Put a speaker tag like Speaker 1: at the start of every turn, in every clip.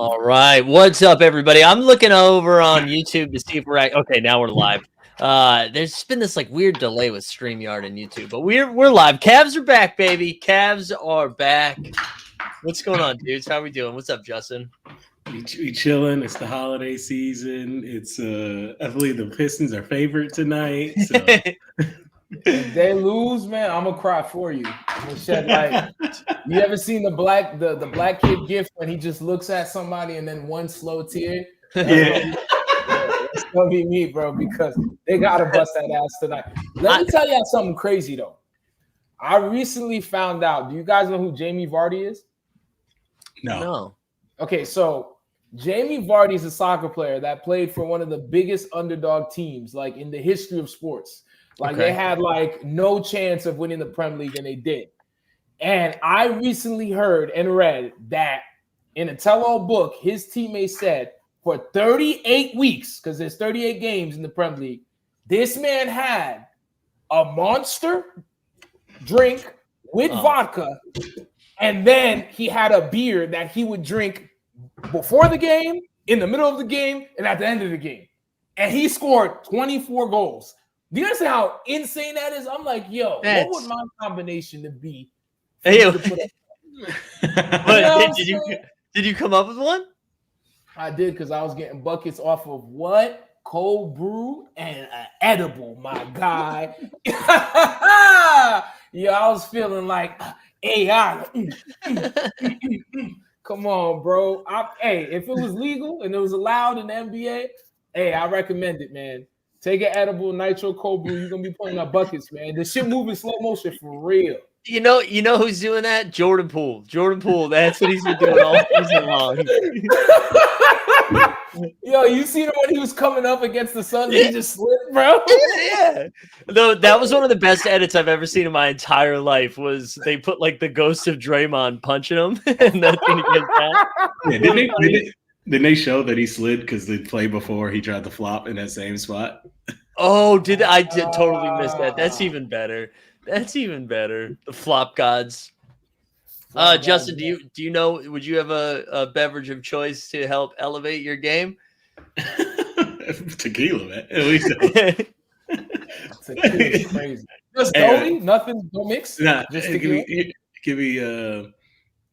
Speaker 1: All right, what's up, everybody? I'm looking over on YouTube to see if we're okay. Now we're live. There's been this like weird delay with StreamYard and YouTube, but we're live. Cavs are back, baby. Cavs are back. What's going on, dudes? How are we doing? What's up, Justin?
Speaker 2: We chilling. It's the holiday season. It's I believe the Pistons are favorite tonight. So.
Speaker 3: If they lose, man, I'm gonna cry for you. I'm gonna shed light. You ever seen the black kid gif when he just looks at somebody and then one slow tear? That's gonna be me, bro, because they gotta bust that ass tonight. Let me tell y'all something crazy though. I recently found out. Do you guys know who Jamie Vardy is?
Speaker 1: No.
Speaker 3: Okay, so Jamie Vardy is a soccer player that played for one of the biggest underdog teams, like in the history of sports. Like they had like no chance of winning the Premier League, and they did. And I recently heard and read that in a tell-all book, his teammates said for 38 weeks, because there's 38 games in the Premier League, this man had a monster drink with vodka, and then he had a beer that he would drink before the game, in the middle of the game, and at the end of the game. And he scored 24 goals. Do you understand how insane that is? I'm like, yo, what would my combination to be?
Speaker 1: Hey, did you come up with one?
Speaker 3: I did, because I was getting buckets off of what? Cold brew and an edible, my guy. Yeah, I was feeling like AI. Come on, bro. Hey, if it was legal and it was allowed in the NBA, hey, I recommend it, man. Take an edible, nitro cold brew. You're gonna be pulling up buckets, man. The shit moving slow motion for real.
Speaker 1: You know who's doing that? Jordan Poole. Jordan Poole. That's what he's been doing all season long.
Speaker 3: Yo, you seen him when he was coming up against the Suns? He just slipped, bro.
Speaker 1: Yeah. Though that was one of the best edits I've ever seen in my entire life. Was they put like the ghost of Draymond punching him, and that's when he gets that.
Speaker 2: Yeah, didn't they show that he slid because the play before he tried to flop in that same spot?
Speaker 1: Oh, I did totally miss that. That's even better. That's even better. The flop gods. Justin, do you know? Would you have a beverage of choice to help elevate your game?
Speaker 2: Tequila, man. At least
Speaker 3: tequila's crazy. Just totally nothing. No mix.
Speaker 2: Nah,
Speaker 3: just tequila.
Speaker 2: Give me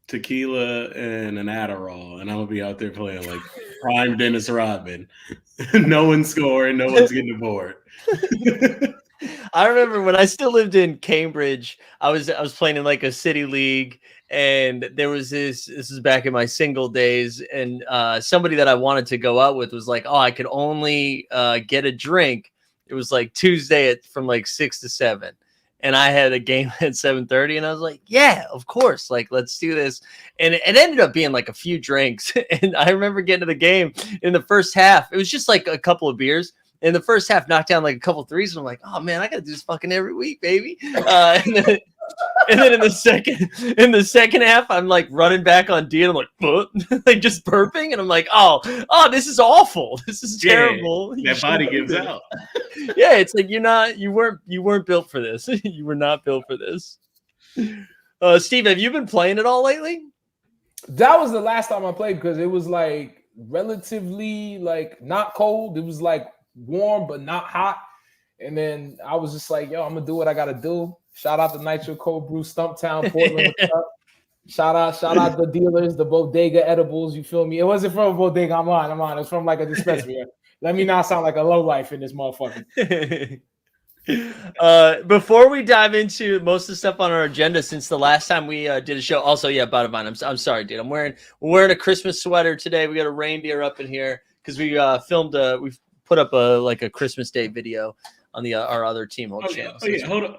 Speaker 2: tequila and an Adderall, and I'm gonna be out there playing like prime Dennis Rodman. No one's scoring, no one's getting bored.
Speaker 1: I remember when I still lived in Cambridge, I was playing in like a city league, and there was this is back in my single days, and somebody that I wanted to go out with was like, oh, I could only get a drink. It was like Tuesday from like 6 to 7. And I had a game at 7:30, and I was like, yeah, of course. Like, let's do this. And it ended up being like a few drinks. And I remember getting to the game in the first half. It was just like a couple of beers. In the first half, knocked down like a couple of threes. And I'm like, oh man, I got to do this fucking every week, baby. And then in the second half, I'm like running back on D, and I'm like, like just burping, and I'm like, oh, this is awful. This is terrible.
Speaker 2: Yeah, that body gives out.
Speaker 1: Yeah, it's like you weren't built for this. You were not built for this. Steve, have you been playing at all lately?
Speaker 3: That was the last time I played, because it was like relatively like not cold. It was like warm but not hot. And then I was just like, yo, I'm gonna do what I gotta do. Shout out to Nitro Cold Brew, Stumptown, Portland. Shout out the dealers, the Bodega edibles. You feel me? It wasn't from a bodega. I'm on. It's from like a dispensary. Let me not sound like a lowlife in this motherfucker.
Speaker 1: Before we dive into most of the stuff on our agenda, since the last time we did a show, also, yeah, Bottom, I'm sorry, dude. We're wearing a Christmas sweater today. We got a reindeer up in here because we we've put up a Christmas Day video on the our other Team Hulk channel.
Speaker 2: Oh yeah, hold on.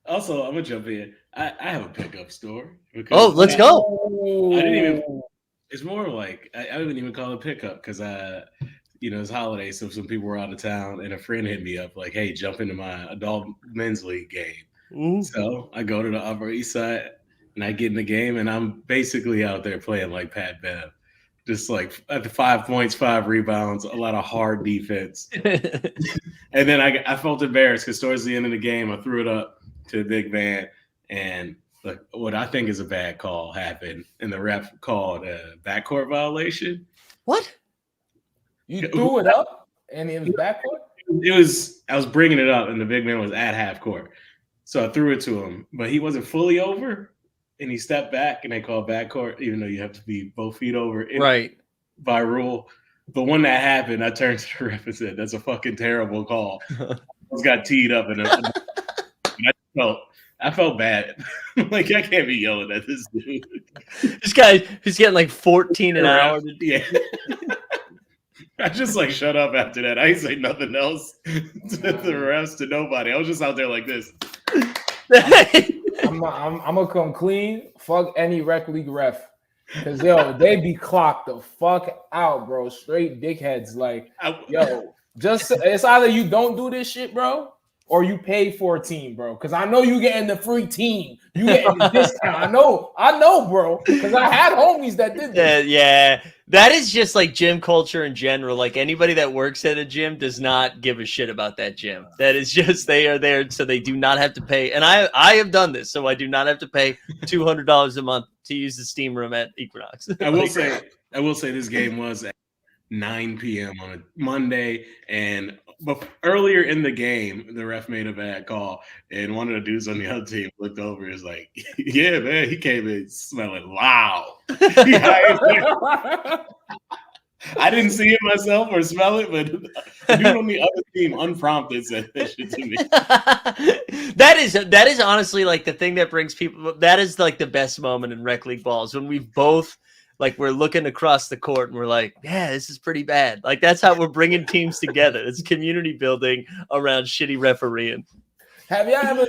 Speaker 2: Also, I'm gonna jump in. I have a pickup store.
Speaker 1: Let's go.
Speaker 2: I didn't even. It's more like I wouldn't even call it pickup because it's holidays, so some people were out of town, and a friend hit me up like, "Hey, jump into my adult men's league game." Ooh. So I go to the Upper East Side, and I get in the game, and I'm basically out there playing like Pat Bev, just like at the 5 points, 5 rebounds, a lot of hard defense. And then I felt embarrassed because towards the end of the game, I threw it up to a big man, and what I think is a bad call happened, and the ref called a backcourt violation.
Speaker 1: What?
Speaker 3: You threw it up, and it was backcourt?
Speaker 2: I was bringing it up, and the big man was at half court. So I threw it to him, but he wasn't fully over, and he stepped back, and they called backcourt, even though you have to be both feet over
Speaker 1: right
Speaker 2: by rule. But when that happened, I turned to the ref and said, "That's a fucking terrible call." I just got teed up, and I felt bad. Like, I can't be yelling at this dude.
Speaker 1: This guy, he's getting like 14 an hour.
Speaker 2: Yeah. I just like shut up after that. I ain't say nothing else to the refs, to nobody. I was just out there like this.
Speaker 3: I'm gonna come clean. Fuck any rec league ref, because they be clocked the fuck out, bro. Straight dickheads. Like, just it's either you don't do this shit, bro, or you pay for a team, bro. Because I know you getting the free team, you getting the discount. I know, bro. Because I had homies that did this.
Speaker 1: Yeah. That is just like gym culture in general. Like, anybody that works at a gym does not give a shit about that gym. That is just, they are there so they do not have to pay. And I have done this, so I do not have to pay $200 a month to use the steam room at Equinox.
Speaker 2: I will say this game was at 9 p.m. on a Monday, and earlier in the game, the ref made a bad call, and one of the dudes on the other team looked over and was like, "Yeah, man, he came in smelling loud." I didn't see it myself or smell it, but the dude on the other team unprompted said that shit to me.
Speaker 1: That is honestly like the thing that brings people. That is like the best moment in rec league balls, when we've both, like, we're looking across the court and we're like, yeah, this is pretty bad. Like, that's how we're bringing teams together. It's community building around shitty refereeing.
Speaker 3: Have you ever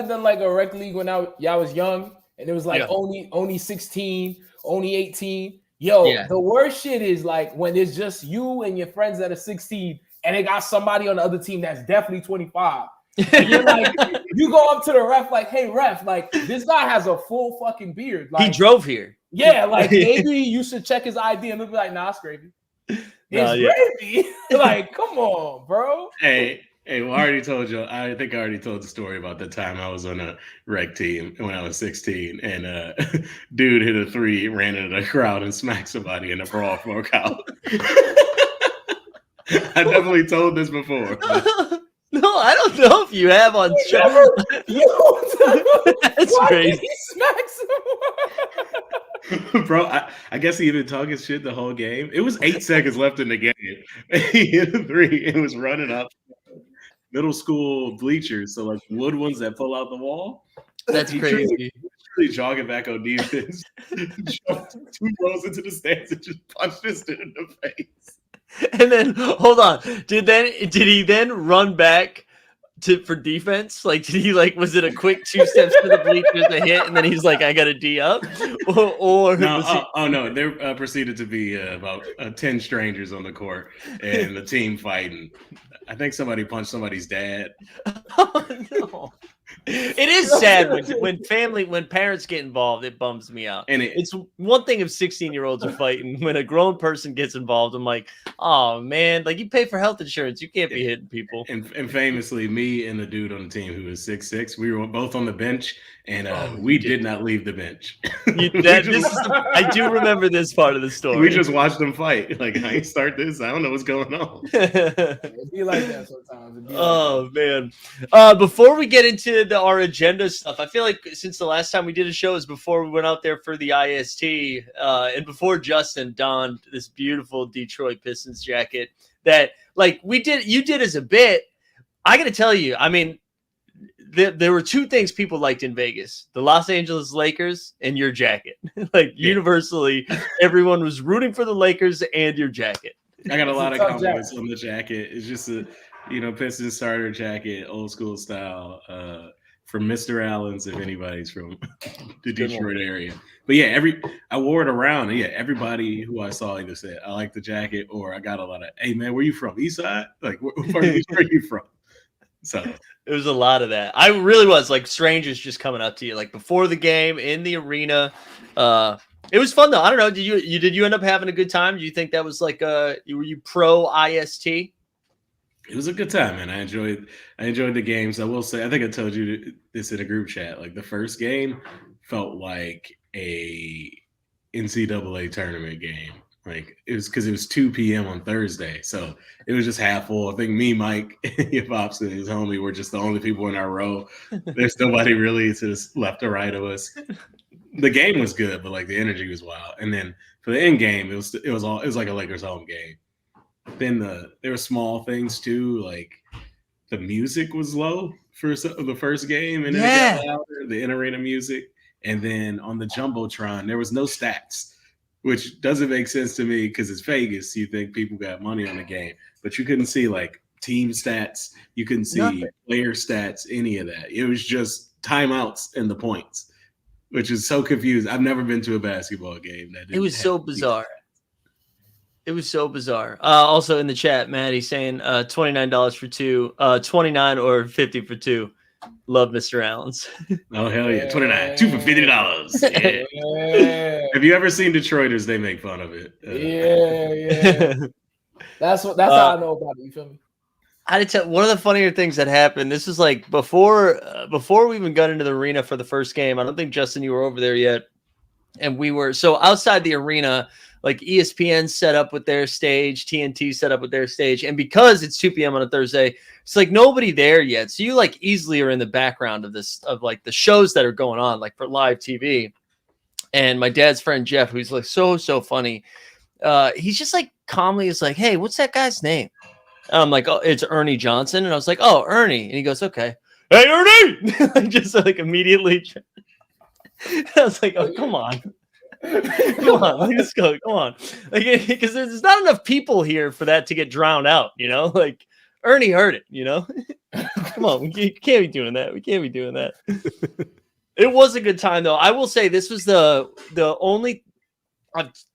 Speaker 3: done like a rec league when y'all was young and it was like only 16, only 18? The worst shit is like when it's just you and your friends that are 16 and they got somebody on the other team that's definitely 25. And you're like, you go up to the ref like, "Hey, ref, like, this guy has a full fucking beard. Like,
Speaker 1: he drove here."
Speaker 3: Yeah, like, maybe you should check his ID, and they'll be like, "Nah, it's gravy. It's gravy." Like, come on, bro.
Speaker 2: Hey, well, I already told you. I think I already told the story about the time I was on a rec team when I was 16, and dude hit a three, ran into the crowd, and smacked somebody, and a brawl broke out. I definitely told this before.
Speaker 1: No, I don't know if you have on show. That's crazy.
Speaker 3: He smacks
Speaker 2: him. Bro, I guess he even talking shit the whole game. It was 8 seconds left in the game. He hit a three. It was running up middle school bleachers, so like wood ones that pull out the wall.
Speaker 1: That's crazy.
Speaker 2: Really jogging back on defense, jumped 2 rows into the stands and just punched this dude in the face.
Speaker 1: And then, hold on, did he then run back for defense? Like, did he, like, was it a quick 2 steps to the bleachers, a hit, and then he's like, "I got a D up"? Or
Speaker 2: no, there proceeded to be about 10 strangers on the court and the team fighting. I think somebody punched somebody's dad.
Speaker 1: Oh, no. It is sad when parents get involved. It bums me out. And it's one thing if 16-year-olds are fighting. When a grown person gets involved, I'm like, oh man, like, you pay for health insurance, you can't be hitting people.
Speaker 2: And famously, me and the dude on the team who was 6'6", we were both on the bench, and we did not leave the bench.
Speaker 1: I do remember this part of the story.
Speaker 2: We just watched them fight. Like, I ain't start this. I don't know what's going on.
Speaker 3: It'd be like that sometimes.
Speaker 1: Man. Before we get into our agenda stuff, I feel like since the last time we did a show is before we went out there for the IST, and before Justin donned this beautiful Detroit Pistons jacket that, like, you did as a bit. I got to tell you, I mean, there were 2 things people liked in Vegas: the Los Angeles Lakers and your jacket. Like, universally, everyone was rooting for the Lakers and your jacket.
Speaker 2: I got a lot of compliments on the jacket. It's just a, Pistons starter jacket, old school style, from Mr. Allen's, if anybody's from the Detroit area. But yeah, I wore it around, and yeah, everybody who I saw either said, "I like the jacket," or I got a lot of, "Hey man, where you from? East Side? Like, where are you from?" So
Speaker 1: it was a lot of that. I really was like strangers just coming up to you, like, before the game in the arena. It was fun though. I don't know. Did you end up having a good time? Do you think that was like were you pro IST?
Speaker 2: It was a good time, man. I enjoyed the games. I will say, I think I told you this in a group chat. Like, the first game, felt like a NCAA tournament game. Like it was because it was 2 p.m. on Thursday, so it was just half full. I think me, Mike, your pops, and his homie were just the only people in our row. There's nobody really to the left or right of us. The game was good, but like the energy was wild. And then for the end game, it was like a Lakers home game. Then there were small things too, like the music was low for the first game, and then it got louder, the in-arena music. And then on the Jumbotron, there was no stats, which doesn't make sense to me because it's Vegas. You think people got money on the game, but you couldn't see like team stats. You couldn't see player stats, any of that. It was just timeouts and the points, which is so confusing. I've never been to a basketball game.
Speaker 1: It was so bizarre. It was so bizarre. Also in the chat, Maddie saying $29 for two, 29 or 50 for two. Love Mr. Allen's.
Speaker 2: Oh hell yeah, 29, 2 for $50. Yeah. Have you ever seen Detroiters? They make fun of it.
Speaker 3: Yeah. That's how I know about it. You feel me?
Speaker 1: I had to tell one of the funnier things that happened. This was like before we even got into the arena for the first game. I don't think Justin, you were over there yet, and we were so outside the arena. Like ESPN set up with their stage, TNT set up with their stage. And because it's 2 p.m. on a Thursday, it's like nobody there yet. So you like easily are in the background of this, of like the shows that are going on, like for live TV. And my dad's friend, Jeff, who's like so funny. He's just like calmly is like, hey, what's that guy's name? And I'm like, oh, it's Ernie Johnson. And I was like, oh, Ernie. And he goes, okay. Hey, Ernie. Like just like immediately. I was like, oh, come on. Come on, let's go. Come on, like because there's not enough people here for that to get drowned out. You know, like Ernie heard it. You know, come on, we can't be doing that. We can't be doing that. It was a good time though. I will say this was the only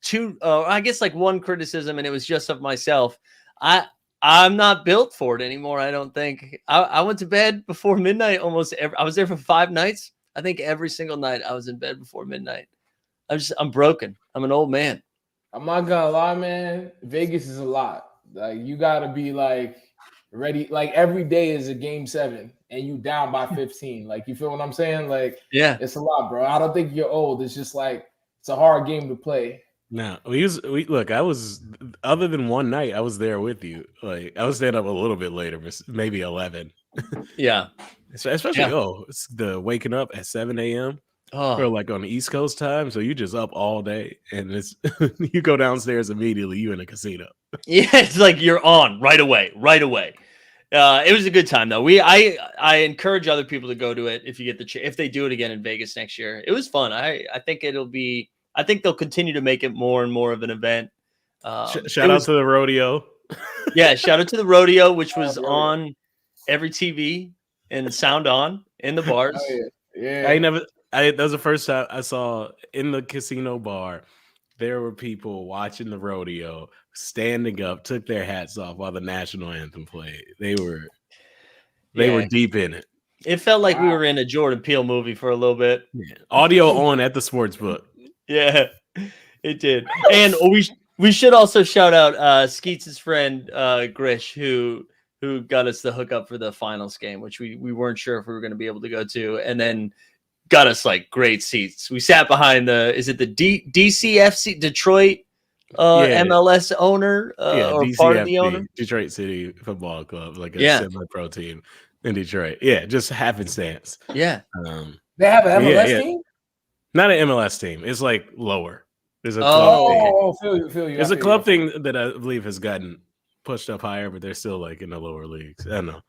Speaker 1: two. I guess like one criticism, and it was just of myself. I'm not built for it anymore. I don't think. I went to bed before midnight almost. I was there for 5 nights. I think every single night I was in bed before midnight. I'm broken. I'm an old man.
Speaker 3: I'm not gonna lie, man. Vegas is a lot. Like you gotta be like ready. Like every day is a game 7 and you down by 15. Like you feel what I'm saying? Like
Speaker 1: yeah,
Speaker 3: it's a lot, bro. I don't think you're old. It's just like it's a hard game to play.
Speaker 2: No, look. I was other than one night, I was there with you. Like I was staying up a little bit later, maybe 11.
Speaker 1: Yeah,
Speaker 2: especially it's the waking up at 7 a.m. Or like on the East Coast time, so you just up all day, and it's you go downstairs immediately. You in a casino.
Speaker 1: Yeah, it's like you're on right away. It was a good time though. I encourage other people to go to it if you get the if they do it again in Vegas next year. It was fun. I think it'll be. I think they'll continue to make it more and more of an event.
Speaker 2: Shout out to the rodeo.
Speaker 1: Yeah, shout out to the rodeo, which was on every TV and sound on in the bars.
Speaker 3: Oh, yeah.
Speaker 2: That was the first time I saw in the casino bar, there were people watching the rodeo, standing up, took their hats off while the national anthem played. They were deep in it.
Speaker 1: It felt like we were in a Jordan Peele movie for a little bit.
Speaker 2: Yeah. Audio on at the sports book.
Speaker 1: Yeah, it did. And we should also shout out Skeets' friend Grish, who got us the hookup for the finals game, which we weren't sure if we were going to be able to go to, and then got us like great seats. We sat behind the DCFC Detroit MLS owner or
Speaker 2: DCFC,
Speaker 1: part of the owner,
Speaker 2: Detroit City Football Club, like a semi-pro team in Detroit. Yeah, just happenstance.
Speaker 1: Yeah,
Speaker 3: they have an MLS team.
Speaker 2: Not an MLS team. It's like lower. There's a club thing.
Speaker 3: Oh, feel you.
Speaker 2: There's a club thing that I believe has gotten pushed up higher, but they're still like in the lower leagues. I don't know.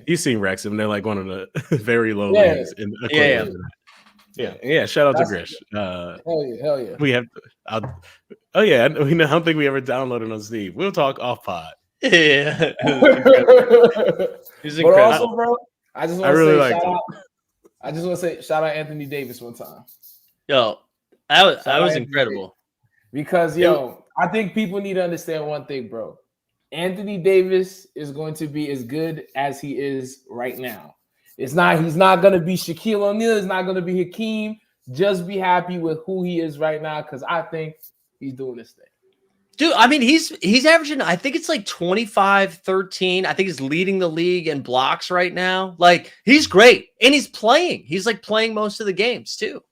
Speaker 2: You've seen Wrexham. They're like one of the very low leagues. Yeah. Shout out to Grish.
Speaker 3: Hell yeah.
Speaker 2: We have. I don't think we ever downloaded on Steve. We'll talk off pod.
Speaker 1: Yeah.
Speaker 3: He's incredible. But also, bro, I just want to say shout out Anthony Davis one time.
Speaker 1: Yo, that was incredible.
Speaker 3: Because I think people need to understand one thing, bro. Anthony Davis is going to be as good as he is right now. He's not going to be Shaquille O'Neal. He's not going to be Hakeem. Just be happy with who he is right now, because I think he's doing this thing.
Speaker 1: Dude, I mean, he's averaging, I think it's like 25-13. I think he's leading the league in blocks right now. Like, he's great. And he's playing. He's like playing most of the games too.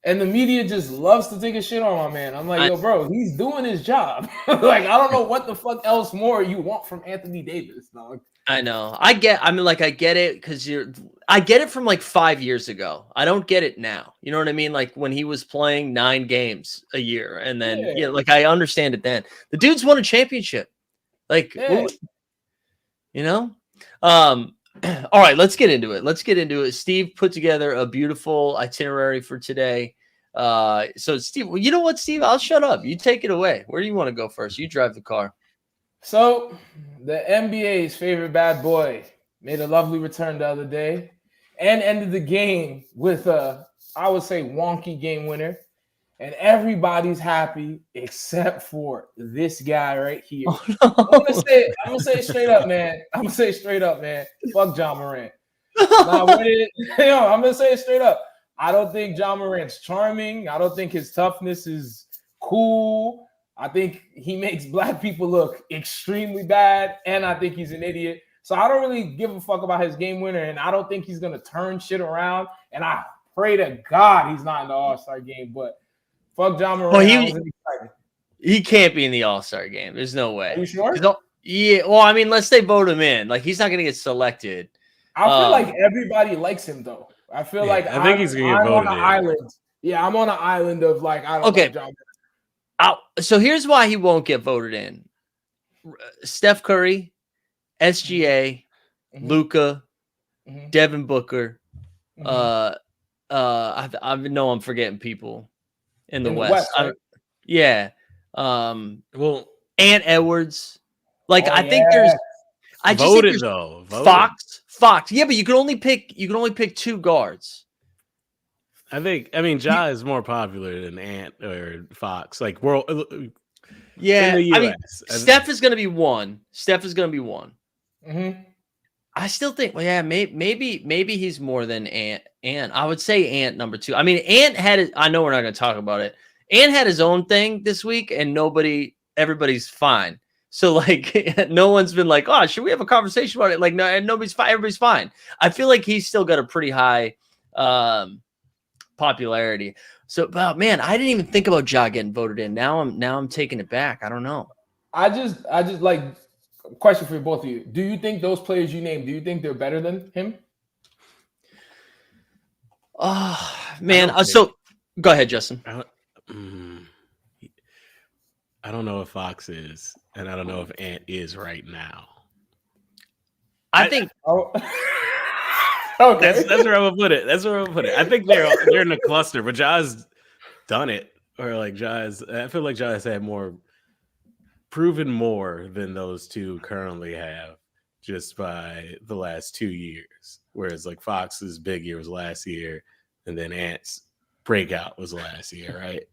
Speaker 3: And the media just loves to take a shit on my man. I'm like, yo, bro, he's doing his job. Like, I don't know what the fuck else more you want from Anthony Davis, dog.
Speaker 1: I know. I get it because I get it from like 5 years ago. I don't get it now. You know what I mean? Like when he was playing 9 games a year, and then like I understand it then. The dude's won a championship. Like, you know? All right, let's get into it. Steve put together a beautiful itinerary for today. So Steve, you know what, Steve? I'll shut up. You take it away. Where do you want to go first? You drive the car.
Speaker 3: So the NBA's favorite bad boy made a lovely return the other day and ended the game with a, I would say, wonky game winner. And everybody's happy except for this guy right here. Oh, no. I'm gonna say it straight up, man. Fuck Ja Morant. I'm gonna say it straight up. I don't think Ja Morant's charming. I don't think his toughness is cool. I think he makes black people look extremely bad, and I think he's an idiot. So I don't really give a fuck about his game winner, and I don't think he's gonna turn shit around. And I pray to God he's not in the All-Star game, but fuck Ja Morant.
Speaker 1: He can't be in the All-Star game. There's no way.
Speaker 3: Are you sure?
Speaker 1: Yeah. Well, I mean, unless they vote him in. Like, he's not going to get selected.
Speaker 3: I feel like everybody likes him, though. I feel like
Speaker 2: I think he's going to get voted
Speaker 3: on an island. Yeah, I'm on an island of like, I don't like Ja Morant.
Speaker 1: So here's why he won't get voted in. Steph Curry, SGA, Luka, Devin Booker. I know I'm forgetting people. In the West.
Speaker 3: Right?
Speaker 1: Well, Ant Edwards. Like, I think there's Fox. Yeah, but you can only pick 2 guards.
Speaker 2: I mean, Ja is more popular than Ant or Fox. Like, world.
Speaker 1: Yeah, in the US. I mean, Steph is going to be one. I still think, well, yeah, maybe he's more than Ant. I would say Ant number 2. I mean, Ant had I know we're not going to talk about it. Ant had his own thing this week, and everybody's fine. So like, no one's been like, oh, should we have a conversation about it? Like, no, and nobody's fine. Everybody's fine. I feel like he's still got a pretty high popularity. So, but man, I didn't even think about Ja getting voted in. Now I'm taking it back. I don't know.
Speaker 3: I just like. Question for both of you. Do you think those players you named, do you think they're better than him?
Speaker 1: Oh, man. So go ahead, Justin.
Speaker 2: I don't know if Fox is, and I don't know if Ant is right now.
Speaker 1: I think.
Speaker 2: Okay. That's where I'm gonna put it. I think they're in a cluster, but Ja's done it. Or like I feel like Ja has had proven more than those 2 currently have just by the last 2 years. Whereas like Fox's big year was last year, and then Ant's breakout was last year, right?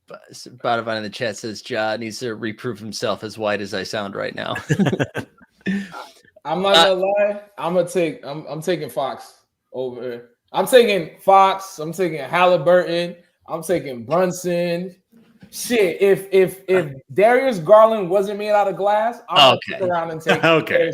Speaker 1: But Spotify in the chat says Ja needs to reprove himself, as white as I sound right now.
Speaker 3: I'm not gonna lie. I'm taking Fox over. I'm taking Fox. I'm taking Halliburton. I'm taking Brunson. Shit, if Darius Garland wasn't made out of glass, I'll stick around and take
Speaker 2: okay.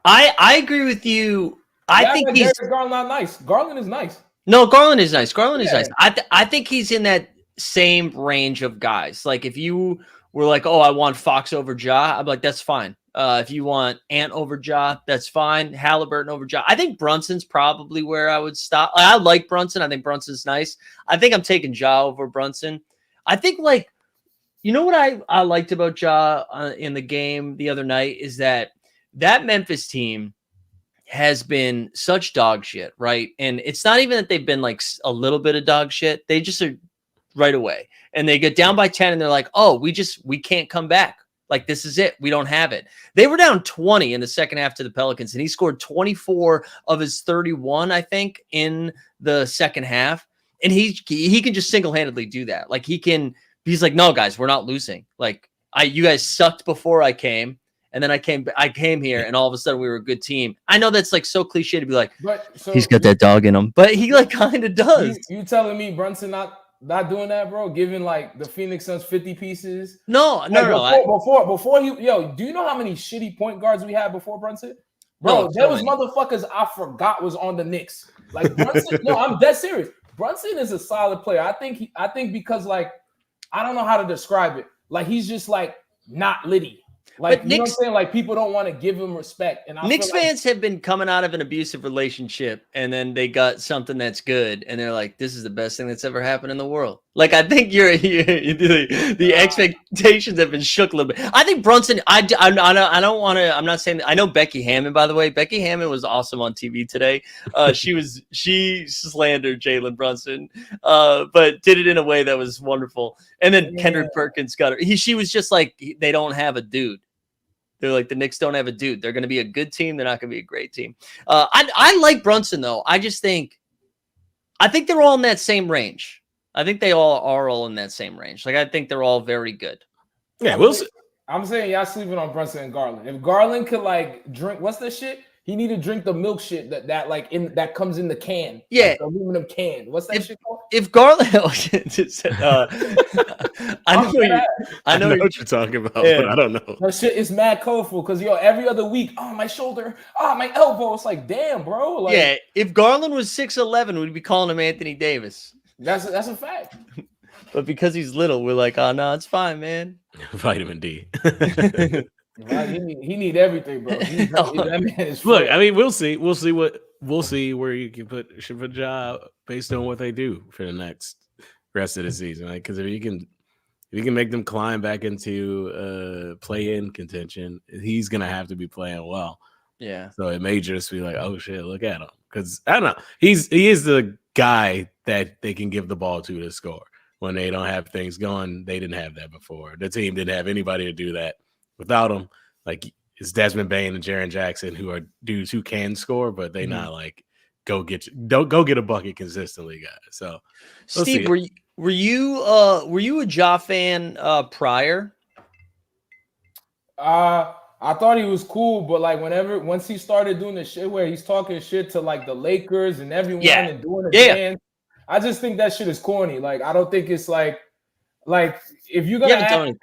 Speaker 1: I agree with you. I think
Speaker 3: Darius Garland not nice. Garland is nice.
Speaker 1: No, Garland is nice. Is nice. I think he's in that same range of guys. Like if you were like, oh, I want Fox over Ja, I'm like, that's fine. If you want Ant over Ja, that's fine. Halliburton over Ja. I think Brunson's probably where I would stop. I like Brunson. I think Brunson's nice. I think I'm taking Ja over Brunson. I think, like, you know what I liked about Ja in the game the other night is that Memphis team has been such dog shit, right? And it's not even that they've been like a little bit of dog shit. They just are right away. And they get down by 10 and they're like, oh, we can't come back. Like, this is it. We don't have it. They were down 20 in the second half to the Pelicans, and he scored 24 of his 31, I think, in the second half. And he can just single-handedly do that. Like, he's like, no, guys, we're not losing. Like, you guys sucked before I came, and then I came here, and all of a sudden we were a good team. I know that's like so cliche to be like, he's got that dog in him, but he like kind of does.
Speaker 3: You telling me Brunson not doing that, bro? Giving like the Phoenix Suns 50 pieces?
Speaker 1: No.
Speaker 3: Before do you know how many shitty point guards we had before Brunson? Bro, there was motherfuckers I forgot was on the Knicks. Like Brunson, no, I'm dead serious. Brunson is a solid player. I think because like I don't know how to describe it. Like he's just like not litty. Like you know what I'm saying? Like people don't want to give him respect. And
Speaker 1: Knicks fans have been coming out of an abusive relationship, and then they got something that's good, and they're like, "This is the best thing that's ever happened in the world." Like I think the expectations have been shook a little bit. I think Brunson. I don't want to. I'm not saying that. I know Becky Hammond, by the way. Becky Hammond was awesome on TV today. She slandered Jalen Brunson, but did it in a way that was wonderful. And then Kendrick Perkins got her. She was just like, they don't have a dude. They're like, the Knicks don't have a dude. They're going to be a good team. They're not going to be a great team. I like Brunson, though. I think they're all in that same range. I think they all are all in that same range. Like, I think they're all very good.
Speaker 2: Yeah, we'll see.
Speaker 3: I'm saying y'all sleeping on Brunson and Garland. If Garland could, like, drink, what's that shit? He need to drink the milk shit that comes in the can.
Speaker 1: Yeah.
Speaker 3: Like the aluminum can. What's that shit called?
Speaker 1: If Garland, I know
Speaker 2: what you're talking about, but I don't know.
Speaker 3: That shit is mad colorful because every other week, my shoulder, my elbow. It's like, damn, bro. Like,
Speaker 1: yeah, if Garland was 6'11", we'd be calling him Anthony Davis.
Speaker 3: That's a fact.
Speaker 1: But because he's little, we're like, oh no, it's fine, man.
Speaker 2: Vitamin D.
Speaker 3: Right, he need everything, bro. That man is
Speaker 2: look. I mean, we'll see where you can put Ja based on what they do for the next rest of the season. Like, because if you can make them climb back into play-in contention, he's gonna have to be playing well.
Speaker 1: Yeah.
Speaker 2: So it may just be like, oh shit, look at him. Because I don't know, he is the guy that they can give the ball to score when they don't have things going. They didn't have that before. The team didn't have anybody to do that. Without him, like it's Desmond Bane and Jaren Jackson, who are dudes who can score, but they not like go get a bucket consistently, guys. So,
Speaker 1: Steve, were you a Ja fan prior?
Speaker 3: I thought he was cool, but like once he started doing the shit where he's talking shit to like the Lakers and everyone and doing the dance, I just think that shit is corny. Like I don't think it's like if you're gonna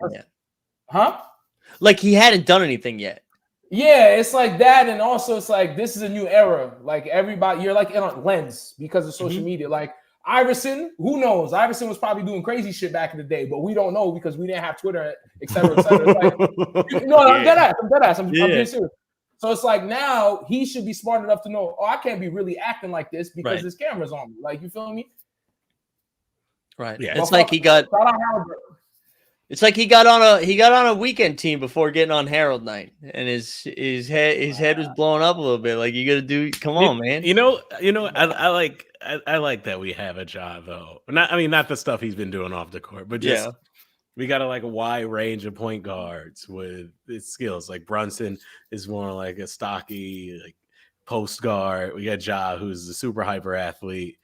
Speaker 1: Like he hadn't done anything yet.
Speaker 3: Yeah, it's like that, and also it's like this is a new era. Like everybody, you're like in a lens because of social media. Like Iverson, who knows? Iverson was probably doing crazy shit back in the day, but we don't know because we didn't have Twitter, et cetera, et cetera. Like, I'm dead ass. I'm being serious. So it's like now he should be smart enough to know, I can't be really acting like this because this camera's on me. Like, you feel me?
Speaker 1: Right. Yeah. It's like he got. It's like he got on a weekend team before getting on Herald night, and his head was blowing up a little bit. Like, you got to do. Come on, man.
Speaker 2: I like that we have a job though. Not the stuff he's been doing off the court, but just we got a wide range of point guards with his skills. Like Brunson is more like a stocky post guard. We got Ja, who's a super hyper athlete.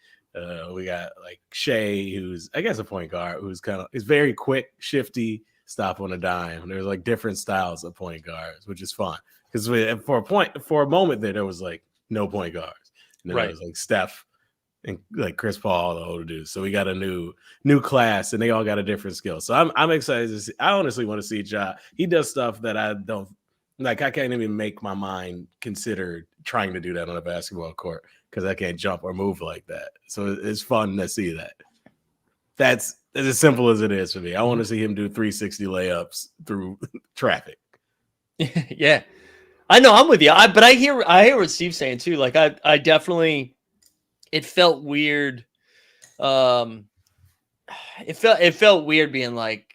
Speaker 2: We got Shea, who's I guess a point guard, who's is very quick, shifty, stop on a dime. There's different styles of point guards, which is fun because for a moment there was no point guards, and then it was Steph and Chris Paul, the older dudes. So we got a new class, and they all got a different skill. So I'm excited to see. I honestly want to see Ja. He does stuff that I don't like. I can't even make my mind consider trying to do that on a basketball court because I can't jump or move like that. So it's fun to see that. That's as simple as it is for me. I want to see him do 360 layups through traffic.
Speaker 1: Yeah, I know. I'm with you. But I hear what Steve's saying too. Like I definitely, it felt weird. It felt weird being like,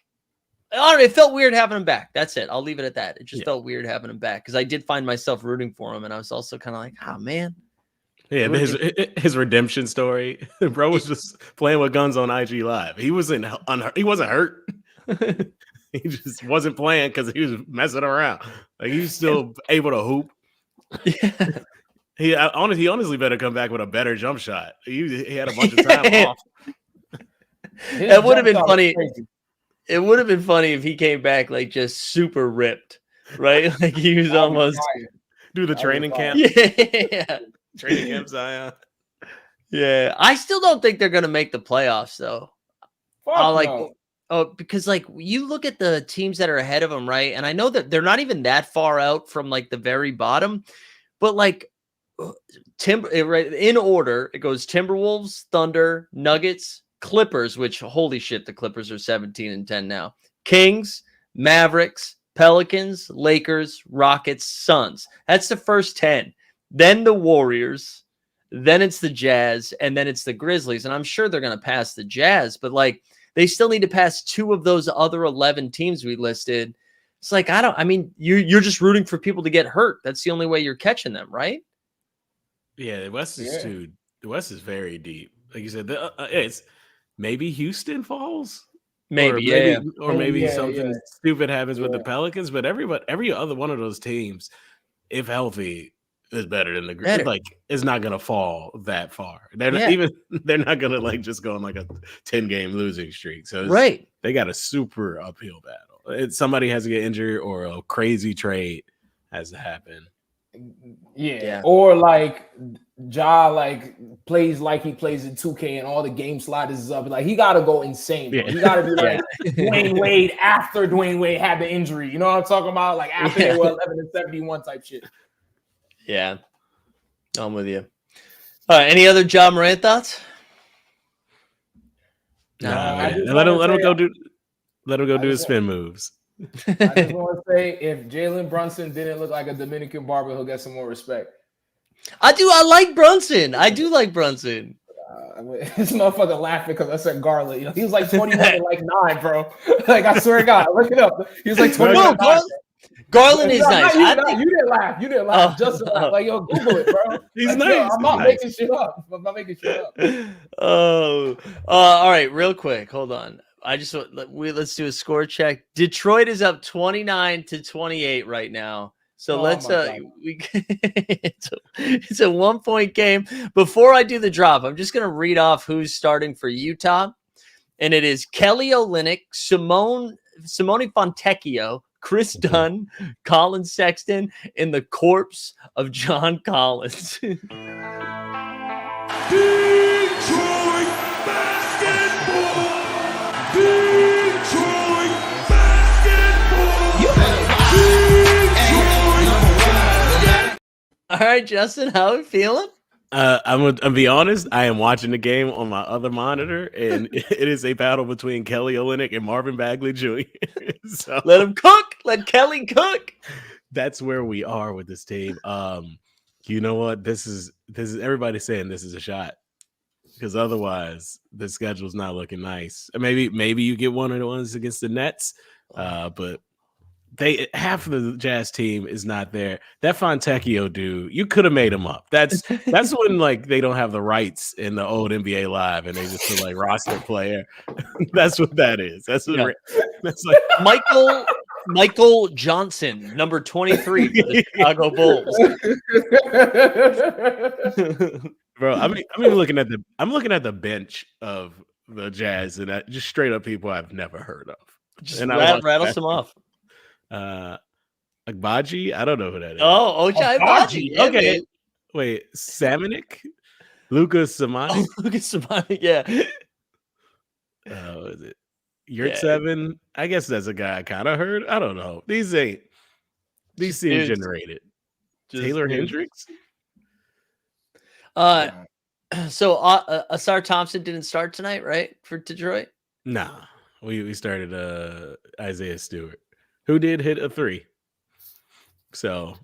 Speaker 1: I don't know, it felt weird having him back. That's it. I'll leave it at that. It just felt weird having him back because I did find myself rooting for him, and I was also kind of like, oh man.
Speaker 2: Yeah, his redemption story. Bro was just playing with guns on IG Live. He wasn't hurt. He just wasn't playing because he was messing around. He was still able to hoop.
Speaker 1: Yeah.
Speaker 2: He honestly better come back with a better jump shot. He had a bunch of time off.
Speaker 1: It would have been funny. It would have been funny if he came back just super ripped, right? Like he was almost
Speaker 2: do the training camp.
Speaker 1: Yeah.
Speaker 2: Training camp Zion.
Speaker 1: Yeah. I still don't think they're gonna make the playoffs though. Because you look at the teams that are ahead of them, right? And I know that they're not even that far out from the very bottom, but right in order. It goes Timberwolves, Thunder, Nuggets, Clippers, which holy shit, the Clippers are 17-10 now. Kings, Mavericks, Pelicans, Lakers, Rockets, Suns. That's the first 10. Then the Warriors, then it's the Jazz, and then it's the Grizzlies. And I'm sure they're going to pass the Jazz, but like they still need to pass 2 of those other 11 teams we listed. It's like you're just rooting for people to get hurt. That's the only way you're catching them, right?
Speaker 2: Yeah, the West is too. The West is very deep. Like you said, it's maybe Houston falls. Maybe something stupid happens with the Pelicans, but every other one of those teams, if healthy, is better than the Grizzlies. Like, it's not gonna fall that far. They're not gonna like just go on like a 10-game losing streak. So they got a super uphill battle. Somebody has to get injured or a crazy trade has to happen.
Speaker 3: Yeah. Or like Ja like plays like he plays in 2K and all the game sliders is up. Like he gotta go insane, bro. He gotta be like Dwayne Wade after Dwayne Wade had the injury. You know what I'm talking about? Like after they were 11-71 type shit.
Speaker 1: Yeah. I'm with you. All right. Any other Ja Morant thoughts?
Speaker 2: Let him go do his spin moves.
Speaker 3: I just want to say, if Jalen Brunson didn't look like a Dominican barber, he'll get some more respect.
Speaker 1: I like Brunson. I do like Brunson.
Speaker 3: This motherfucker laughing because I said Garland. You know, he was like 21 and like 9, bro. Like I swear to God, look it up. He was like 21.
Speaker 1: Garland is nice.
Speaker 3: You didn't laugh. You didn't laugh. Just laugh. Like, yo, Google it, bro.
Speaker 2: He's
Speaker 3: like,
Speaker 2: nice.
Speaker 3: Yo, I'm not making shit up.
Speaker 1: Oh, all right. Real quick, hold on. Let's do a score check. Detroit is up 29-28 right now. So it's a 1-point game. Before I do the drop, I'm just gonna read off who's starting for Utah, and it is Kelly Olynyk, Simone Fontecchio, Chris Dunn, Colin Sexton, and the corpse of John Collins.
Speaker 4: Detroit basketball! Detroit basketball!
Speaker 1: All right, Justin, how are you feeling?
Speaker 2: I'm gonna be honest. I am watching the game on my other monitor, and it is a battle between Kelly Olynyk and Marvin Bagley Jr. So
Speaker 1: let him cook. Let Kelly cook.
Speaker 2: That's where we are with this team. You know what? This is everybody saying this is a shot, because otherwise the schedule's not looking nice. Maybe you get one of the ones against the Nets, but half of the Jazz team is not there. That Fontecchio dude, you could have made him up. That's when like they don't have the rights in the old NBA Live and they just feel like roster player. That's what that is. That's that's like Michael Johnson, number 23 for the Chicago Bulls. Bro, I'm looking at the bench of the Jazz, and just straight up people I've never heard of.
Speaker 1: Just rattle some off.
Speaker 2: Agbaji, I don't know who that is.
Speaker 1: Oh, Ochai Agbaji.
Speaker 2: Okay,
Speaker 1: man.
Speaker 2: Wait, Samanik, Lucas Samani.
Speaker 1: Lucas Samani, yeah.
Speaker 2: Is it Yurt7? I guess that's a guy I kind of heard. I don't know. These seems generated. Taylor Hendricks.
Speaker 1: So Asar Thompson didn't start tonight, right? For Detroit?
Speaker 2: Nah. We started Isaiah Stewart, who did hit a 3. So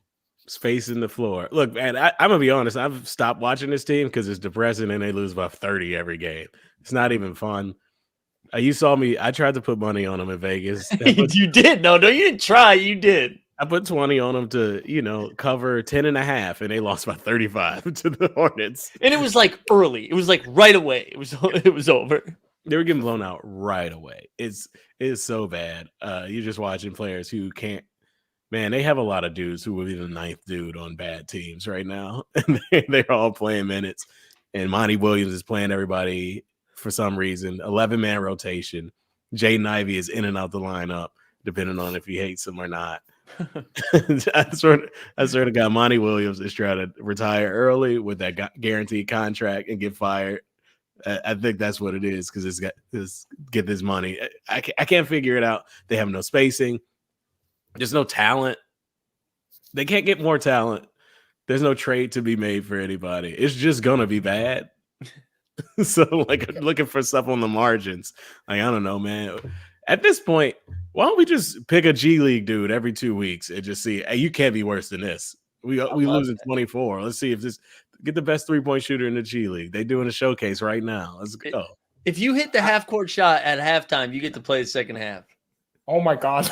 Speaker 2: spacing the floor. Look, man, I'm gonna be honest. I've stopped watching this team because it's depressing and they lose by 30 every game. It's not even fun. You saw me. I tried to put money on them in Vegas.
Speaker 1: You did? No, you didn't try. You did.
Speaker 2: I put 20 on them to, cover 10.5, and they lost by 35 to the Hornets.
Speaker 1: And it was like early. It was like right away. It was over.
Speaker 2: They were getting blown out right away. It's so bad. You're just watching players who can't. Man, they have a lot of dudes who will be the 9th dude on bad teams right now. And they're all playing minutes. And Monty Williams is playing everybody for some reason. 11-man rotation. Jaden Ivey is in and out the lineup, depending on if he hates him or not. I swear to God, Monty Williams is trying to retire early with that guaranteed contract and get fired. I think that's what it is, because it's get this money. I can't figure it out. They have no spacing. There's no talent. They can't get more talent. There's no trade to be made for anybody. It's just gonna be bad. So like looking for stuff on the margins. Like, I don't know, man. At this point, why don't we just pick a G League dude every 2 weeks and just see, hey, you can't be worse than this. We losing 24. Let's see if this get the best 3-point shooter in the G League. They doing a showcase right now. Let's go.
Speaker 1: If you hit the half-court shot at halftime, you get to play the second half.
Speaker 3: Oh my god.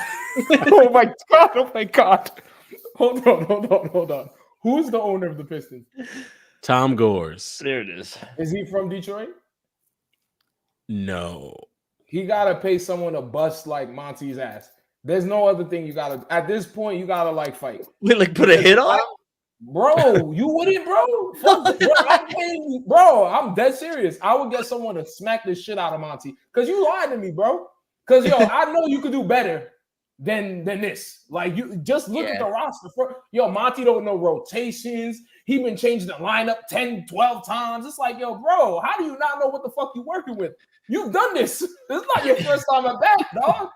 Speaker 3: Oh my god. Oh my god. Hold on. Who's the owner of the Pistons?
Speaker 2: Tom Gores.
Speaker 1: There it is.
Speaker 3: Is he from Detroit?
Speaker 2: No.
Speaker 3: He gotta pay someone to bust like Monty's ass. There's no other thing you gotta. At this point, you gotta like fight.
Speaker 1: We like put a hit on him?
Speaker 3: Bro, you wouldn't, bro. Fuck, bro, I'm paying you, bro. I'm dead serious. I would get someone to smack the shit out of Monty because you lied to me, bro. Because I know you could do better than this. Like, you just look at the roster. Monty don't know rotations. He been changing the lineup 10, 12 times. It's like, bro, how do you not know what the fuck you working with? You've done this. This is not your first time at bat, dog.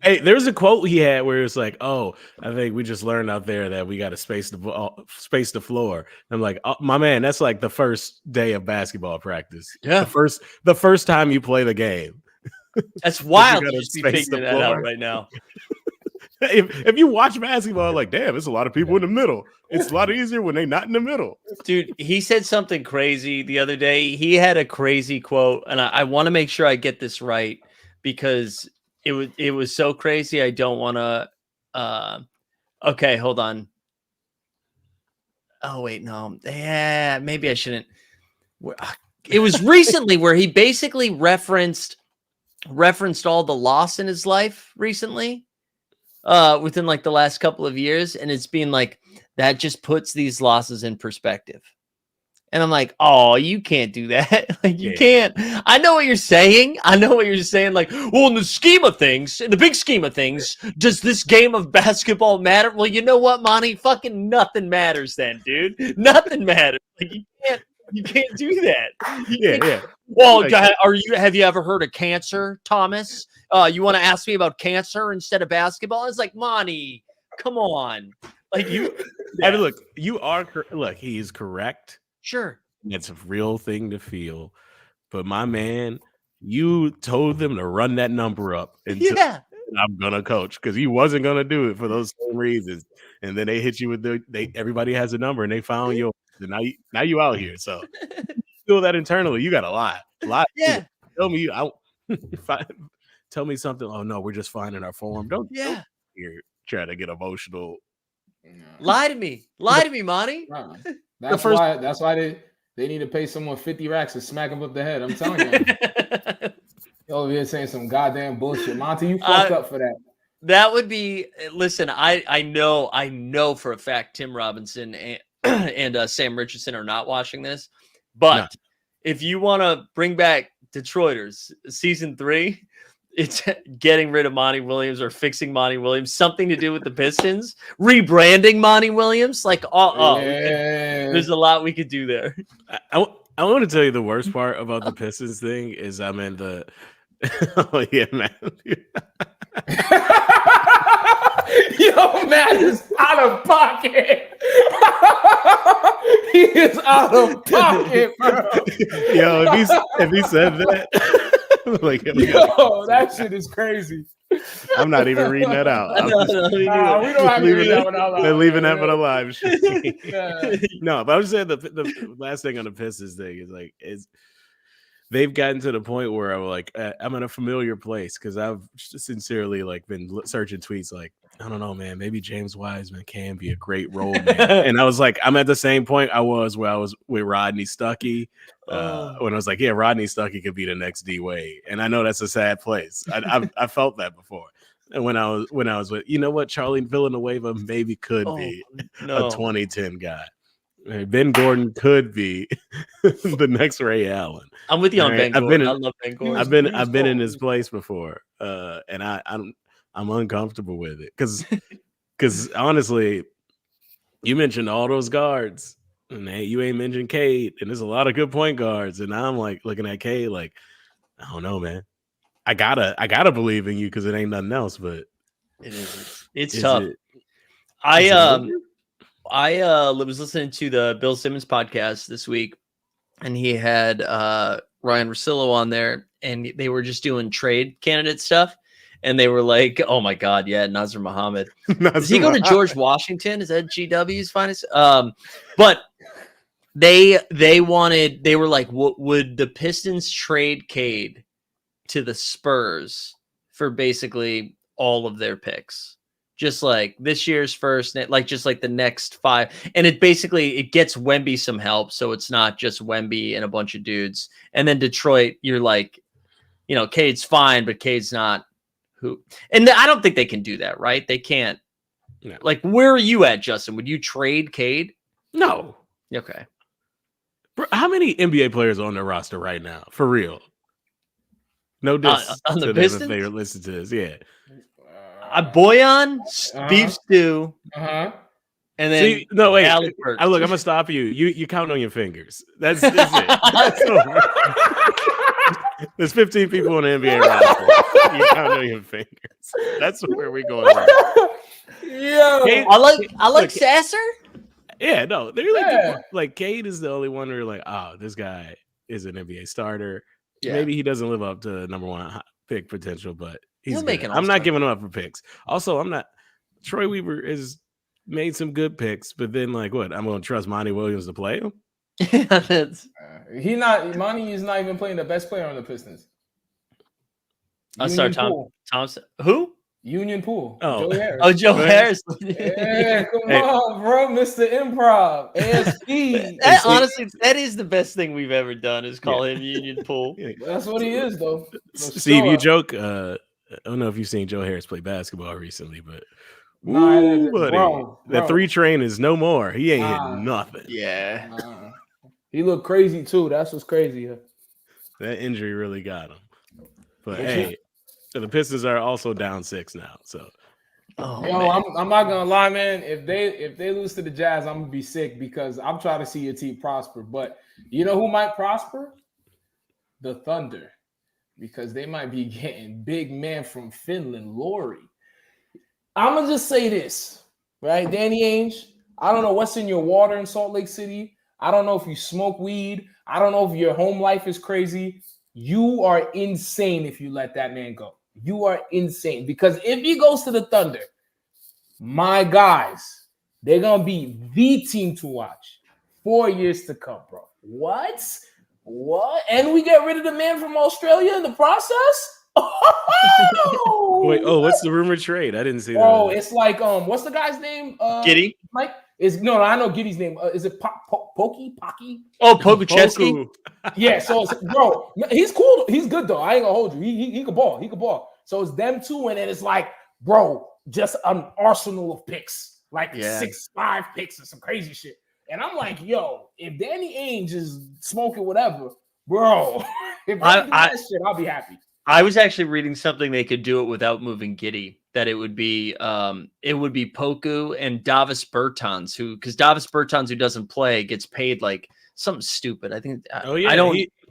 Speaker 2: Hey, there's a quote he had where it's like, "Oh, I think we just learned out there that we got to space the floor." And I'm like, oh, my man, that's like the first day of basketball practice.
Speaker 1: Yeah,
Speaker 2: the first time you play the game.
Speaker 1: That's wild. You just be figuring that out right now.
Speaker 2: If you watch basketball, like, damn, it's a lot of people in the middle. It's a lot easier when they're not in the middle.
Speaker 1: Dude, he said something crazy the other day. He had a crazy quote, and I want to make sure I get this right because it was so crazy. I don't want to. Okay, hold on. Oh wait, no. Yeah, maybe I shouldn't. It was recently where he basically referenced all the loss in his life recently. Within like the last couple of years, and it's being like that just puts these losses in perspective. And I'm like, oh, you can't do that. Like, you can't. I know what you're saying. Like, well, in the scheme of things, in the big scheme of things, does this game of basketball matter? Well, you know what, Monty? Fucking nothing matters then, dude. Nothing matters. Like, you can't do that. Well, have you ever heard of cancer, Thomas? You want to ask me about cancer instead of basketball? It's like, Monty, come on. Like, you.
Speaker 2: I mean, look, he is correct.
Speaker 1: Sure.
Speaker 2: It's a real thing to feel. But my man, you told them to run that number up. I'm gonna coach because he wasn't gonna do it for those same reasons. And then they hit you with everybody has a number and they found yours. And now you out here. So feel that internally. You got a lot.
Speaker 1: Yeah.
Speaker 2: Tell me tell me something. Oh no, we're just finding our form. Don't here try to get emotional.
Speaker 1: Lie to me, Monty.
Speaker 3: That's why they need to pay someone 50 racks to smack him up the head. I'm telling you. You're over here saying some goddamn bullshit. Monty, you fucked up for that.
Speaker 1: That would be, listen, I know for a fact Tim Robinson and Sam Richardson are not watching this. But if you want to bring back Detroiters season 3, it's getting rid of Monty Williams or fixing Monty Williams, something to do with the Pistons, rebranding Monty Williams. Like, there's a lot we could do there.
Speaker 2: I want to tell you the worst part about the Pistons thing is I'm in the oh yeah, man.
Speaker 3: Yo, Matt is out of pocket. He is out of pocket, bro.
Speaker 2: Yo, if he said that. Like,
Speaker 3: that shit is crazy.
Speaker 2: I'm not even reading that out.
Speaker 3: We don't have to read that one out loud.
Speaker 2: They're leaving that for the live. No, but I'm just saying the last thing on the Pistons thing is they've gotten to the point where I'm like, I'm in a familiar place because I've sincerely been searching tweets like, I don't know, man, maybe James Wiseman can be a great role man. And I was like, I'm at the same point I was where I was with Rodney Stuckey when I was like, yeah, Rodney Stuckey could be the next D Wade. And I know that's a sad place. I felt that before. And when I was with, you know what, Charlie Villanueva maybe could be a 2010 guy. Ben Gordon could be the next Ray Allen.
Speaker 1: I'm with you on Ben Gordon. I love Ben Gordon.
Speaker 2: I've been in his place before, and I'm uncomfortable with it because honestly, you mentioned all those guards, and you ain't mentioned Cade, and there's a lot of good point guards, and I'm like looking at Cade like, I don't know, man. I gotta believe in you because it ain't nothing else, but
Speaker 1: it is. It's tough. I was listening to the Bill Simmons podcast this week, and he had Ryan Russillo on there, and they were just doing trade candidate stuff. And they were like, "Oh my God, yeah, Nazr Muhammad. Does he go to George Washington? Is that GW's finest?" But they were like, "What would the Pistons trade Cade to the Spurs for basically all of their picks? Just like this year's first, like just like the next 5, and it gets Wemby some help, so it's not just Wemby and a bunch of dudes. And then Detroit, you're like, Cade's fine, but Cade's not who. And I don't think they can do that, right? They can't. No. Like, where are you at, Justin? Would you trade Cade?
Speaker 2: No.
Speaker 1: Okay.
Speaker 2: Bro, how many NBA players are on their roster right now? For real? No diss
Speaker 1: on the
Speaker 2: to
Speaker 1: Pistons?
Speaker 2: them if they listen to this. Yeah.
Speaker 1: Boyan, Beef Stew,
Speaker 3: and
Speaker 1: then
Speaker 2: see, no wait.
Speaker 1: Look,
Speaker 2: I'm gonna stop you. You count on your fingers. That's it. That's over. There's 15 people on the NBA roster. You count on your fingers. That's where we're going.
Speaker 3: Yeah,
Speaker 1: I like Sasser.
Speaker 2: Yeah, no, they're like Cade is the only one where you're like, oh, this guy is an NBA starter. Yeah. Maybe he doesn't live up to number 1 pick potential, but he's making. I'm not giving him up for picks. Also, I'm not. Troy Weaver has made some good picks, but then like what? I'm going to trust Monty Williams to play him.
Speaker 3: Monty is not even playing the best player on the Pistons.
Speaker 1: Sorry, Thompson. Who?
Speaker 3: Union Pool.
Speaker 2: Oh,
Speaker 3: Joe Harris.
Speaker 1: Oh, Joe Harris.
Speaker 3: Yeah, come on, bro, Mr. Improv. ASP.
Speaker 1: Honestly, that is the best thing we've ever done is call him Union Pool.
Speaker 3: That's what he is, though.
Speaker 2: Steve, you joke. I don't know if you've seen Joe Harris play basketball recently, but
Speaker 3: bro,
Speaker 2: that 3 train is no more. He ain't hitting nothing.
Speaker 1: Yeah.
Speaker 3: He looked crazy, too. That's what's crazy.
Speaker 2: That injury really got him. But hey, the Pistons are also down 6 now. So,
Speaker 3: I'm not gonna lie, man. If they lose to the Jazz, I'm gonna be sick because I'm trying to see your team prosper. But you know who might prosper? The Thunder, because they might be getting big man from Finland, Lauri. I'm gonna just say this, right, Danny Ainge. I don't know what's in your water in Salt Lake City. I don't know if you smoke weed. I don't know if your home life is crazy. You are insane if you let that man go. You are insane because if he goes to the Thunder, my guys, they're going to be the team to watch 4 years to come, bro. What? And we get rid of the man from Australia in the process? Oh!
Speaker 2: Wait, what's the rumored trade? I didn't see that.
Speaker 3: Oh, it's like, what's the guy's name?
Speaker 1: Giddy?
Speaker 3: Mike? No, I know Giddy's name. Is it Pokey?
Speaker 1: Oh, Pokuchevsky?
Speaker 3: Yeah, so it's, bro, he's cool. He's good though. I ain't gonna hold you. He can ball. He can ball. So it's them two, and then it's like, bro, just an arsenal of picks, like 6-5 picks or some crazy shit. And I'm like, yo, if Danny Ainge is smoking whatever, bro, if I do that shit, I'll be happy.
Speaker 1: I was actually reading something they could do it without moving Giddy. That it would be Poku and Davis Bertans, because Davis Bertans, who doesn't play, gets paid like something stupid. I think.
Speaker 2: He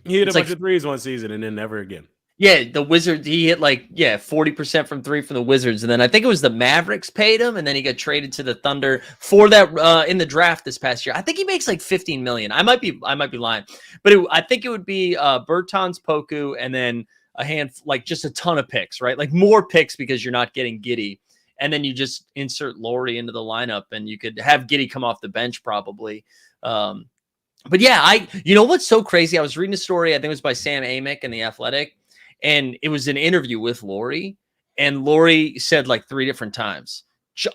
Speaker 2: hit a bunch of threes one season and then never again.
Speaker 1: Yeah, the Wizards. He hit 40% from 3 from the Wizards, and then I think it was the Mavericks paid him, and then he got traded to the Thunder for that in the draft this past year. I think he makes like $15 million. I might be lying, but I think it would be Bertans, Poku, and then a handful, just a ton of picks, right? Like more picks because you're not getting Giddy. And then you just insert Lauri into the lineup and you could have Giddy come off the bench probably. But yeah, you know what's so crazy? I was reading a story, I think it was by Sam Amick in The Athletic, and it was an interview with Lauri. And Lauri said 3 different times,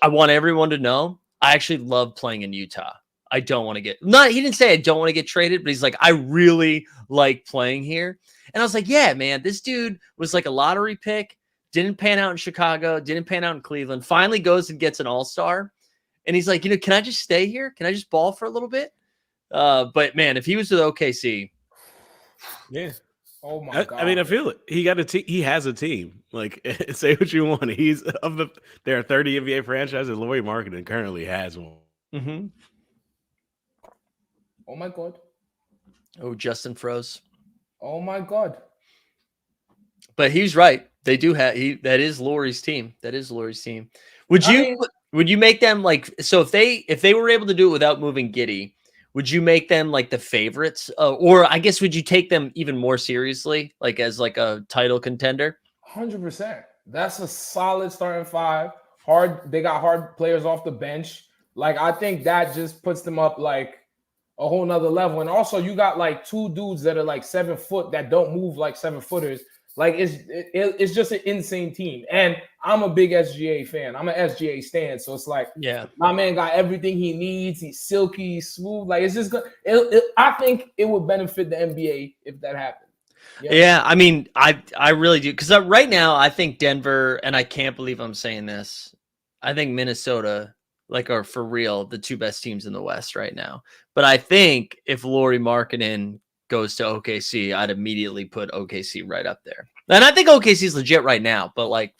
Speaker 1: I want everyone to know, I actually love playing in Utah. I don't want to he didn't say I don't want to get traded, but he's like, I really like playing here. And I was like, yeah, man, this dude was like a lottery pick, didn't pan out in Chicago, didn't pan out in Cleveland, finally goes and gets an all-star. And he's like, can I just stay here? Can I just ball for a little bit? But man, if he was with OKC.
Speaker 2: Yeah.
Speaker 3: Oh my God.
Speaker 2: I mean, I feel it. He has a team. Say what you want. There are 30 NBA franchises. Lauri Markkanen currently has one.
Speaker 1: Mm-hmm.
Speaker 3: Oh my God.
Speaker 1: Oh, Justin froze.
Speaker 3: Oh my God.
Speaker 1: But he's right. They do have that is Lauri's team. That is Lauri's team. Would you Would you make them like so if they were able to do it without moving Giddey, would you make them like the favorites? Or I guess would you take them even more seriously, like as like a title contender?
Speaker 3: 100%. That's a solid starting five. They got hard players off the bench. Like I think that just puts them up like a whole nother level. And also you got like two dudes that are like 7 foot that don't move like 7-footers. Like it's just an insane team. And I'm a big SGA fan. I'm an SGA stan. So it's like,
Speaker 1: yeah,
Speaker 3: my man got everything he needs. He's silky, he's smooth. Like it's just good. I think it would benefit the NBA if that happened.
Speaker 1: Yeah, I mean, I really do because right now I think Denver, and I can't believe I'm saying this. I think Minnesota like are for real the two best teams in the West right now. But I think if Lauri Markkanen goes to OKC, I'd immediately put OKC right up there. And I think OKC is legit right now, but like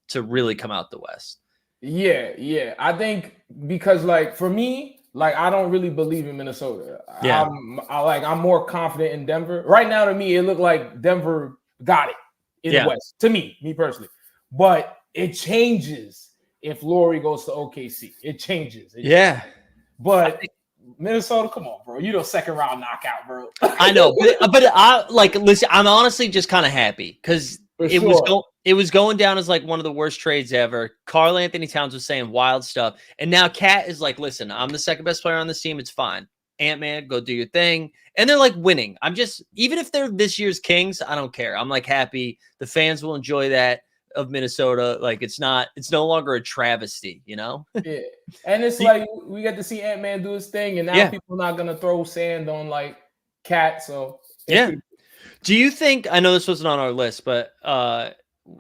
Speaker 1: to really come out the West.
Speaker 3: Yeah. I think because like for me, like I don't really believe in Minnesota.
Speaker 1: Yeah.
Speaker 3: I'm more confident in Denver. Right now to me, it looked like Denver got it in the West. To me personally. But it changes if Lauri goes to OKC. It changes. But Minnesota, come on, bro. You know, second round knockout, bro.
Speaker 1: I know, but I like listen. I'm honestly just kind of happy because it was going down as like one of the worst trades ever. Karl Anthony Towns was saying wild stuff, and now Cat is like, "Listen, I'm the second best player on this team. It's fine. Ant-Man, go do your thing." And they're like winning. I'm just even if they're this year's Kings, I don't care. I'm like happy. The fans will enjoy that of Minnesota. Like it's no longer a travesty, you know?
Speaker 3: Yeah. And it's like we get to see Ant-Man do his thing, and now people are not gonna throw sand on like Cat. So
Speaker 1: do you think I know this wasn't on our list, but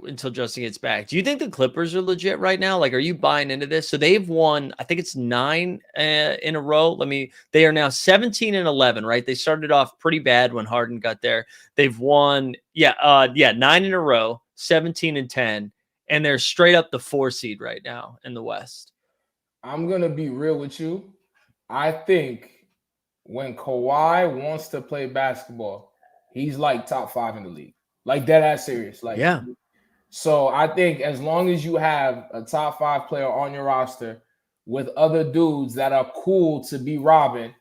Speaker 1: until Justin gets back, do you think the Clippers are legit right now? Like, are you buying into this? So they've won, I think it's 9 in a row. They are now 17-11, right? They started off pretty bad when Harden got there. They've won, 9 in a row. 17-10, and they're straight up the 4 seed right now in the West.
Speaker 3: I'm gonna be real with you. I think when Kawhi wants to play basketball, he's like top 5 in the league, like dead ass serious. Like, so I think as long as you have a top 5 player on your roster with other dudes that are cool to be robbing,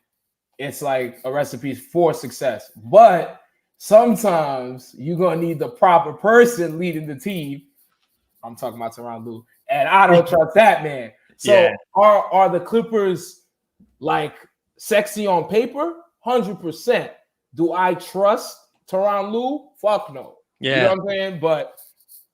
Speaker 3: it's like a recipe for success. But sometimes you're going to need the proper person leading the team. I'm talking about Tyronn Lue. And I don't trust that man. So are the Clippers like sexy on paper? 100%. Do I trust Tyronn Lue? Fuck no.
Speaker 1: Yeah.
Speaker 3: You know what I'm saying? But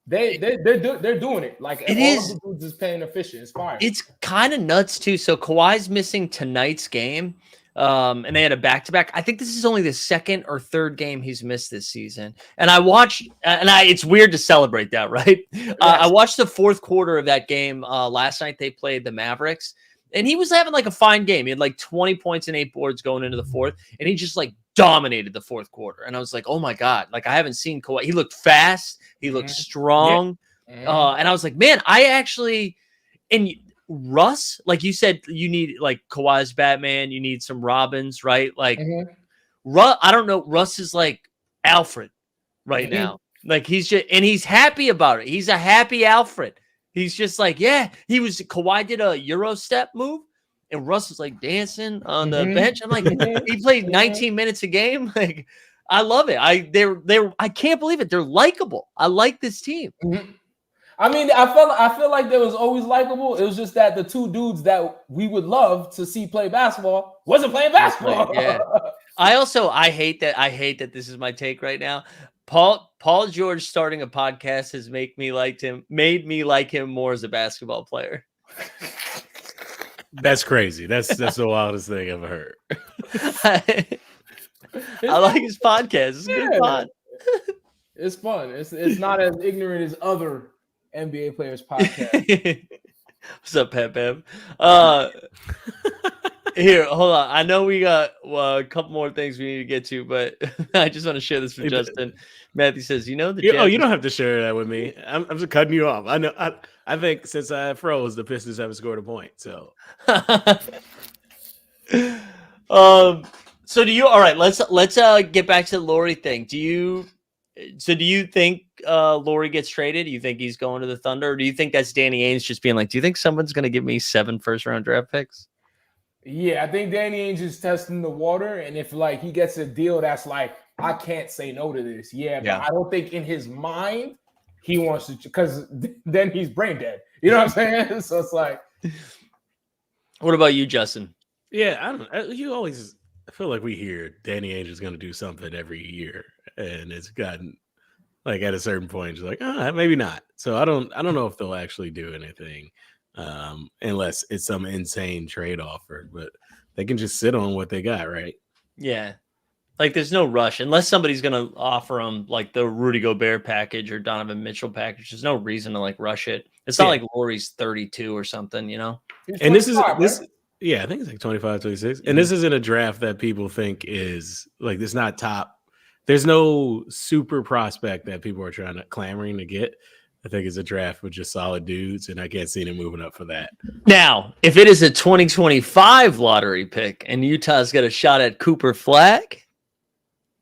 Speaker 3: they're doing it. Like all of the dudes is paying efficient. It's fire.
Speaker 1: It's kind of nuts too. So Kawhi's missing tonight's game. And they had a back-to-back. I think this is only the 2nd or 3rd game he's missed this season. And I watched, it's weird to celebrate that, right? I watched the 4th quarter of that game last night. They played the Mavericks, and he was having like a fine game. He had like 20 points and 8 boards going into the 4th, and he just like dominated the 4th quarter. And I was like, oh my God, like I haven't seen Kawhi. He looked fast. He looked strong. And I was like, man, Russ, like you said, you need like Kawhi's Batman. You need some Robins, right? Like, I don't know. Russ is like Alfred right now. Like he's happy about it. He's a happy Alfred. He's just like, Kawhi did a Euro step move, and Russ was like dancing on the bench. I'm like, he played 19 minutes a game. Like, I love it. I can't believe it. They're likable. I like this team.
Speaker 3: I mean, I feel like they was always likable. It was just that the two dudes that we would love to see play basketball wasn't playing basketball.
Speaker 1: I hate that this is my take right now. Paul George starting a podcast has made me like him more as a basketball player.
Speaker 2: That's crazy. That's the wildest thing I've ever heard.
Speaker 1: I like his podcast. It's good fun.
Speaker 3: It's fun. It's not as ignorant as other NBA players podcast.
Speaker 1: What's up, Pep? Here, hold on. I know we got a couple more things we need to get to, but I just want to share this with Justin. Matthew says, you know,
Speaker 2: you don't have to share that with me. I'm just cutting you off. I know. I think since I froze, the Pistons haven't scored a point. So,
Speaker 1: so do you? All right, let's get back to the Lauri thing. Do you? So do you think Lauri gets traded? Do you think he's going to the Thunder? Or do you think that's Danny Ainge just being like, do you think someone's going to give me 7 first-round draft picks?
Speaker 3: Yeah, I think Danny Ainge is testing the water. And if like he gets a deal that's like, I can't say no to this. Yeah. But I don't think in his mind he wants to, because then he's brain dead. You know what I'm saying? So it's like.
Speaker 1: What about you, Justin?
Speaker 2: Yeah, I don't. You always feel like we hear Danny Ainge is going to do something every year, and it's gotten like at a certain point, it's like, maybe not. So I don't know if they'll actually do anything, unless it's some insane trade offer. But they can just sit on what they got, right?
Speaker 1: Yeah. Like, there's no rush unless somebody's going to offer them like the Rudy Gobert package or Donovan Mitchell package. There's no reason to like rush it. It's not like Lauri's 32 or something, you know?
Speaker 2: And this is this. Right? Yeah, I think it's like 25, 26. And this isn't a draft that people think is like, this not top. There's no super prospect that people are clamoring to get. I think it's a draft with just solid dudes, and I can't see them moving up for that.
Speaker 1: Now, if it is a 2025 lottery pick and Utah's got a shot at Cooper Flag.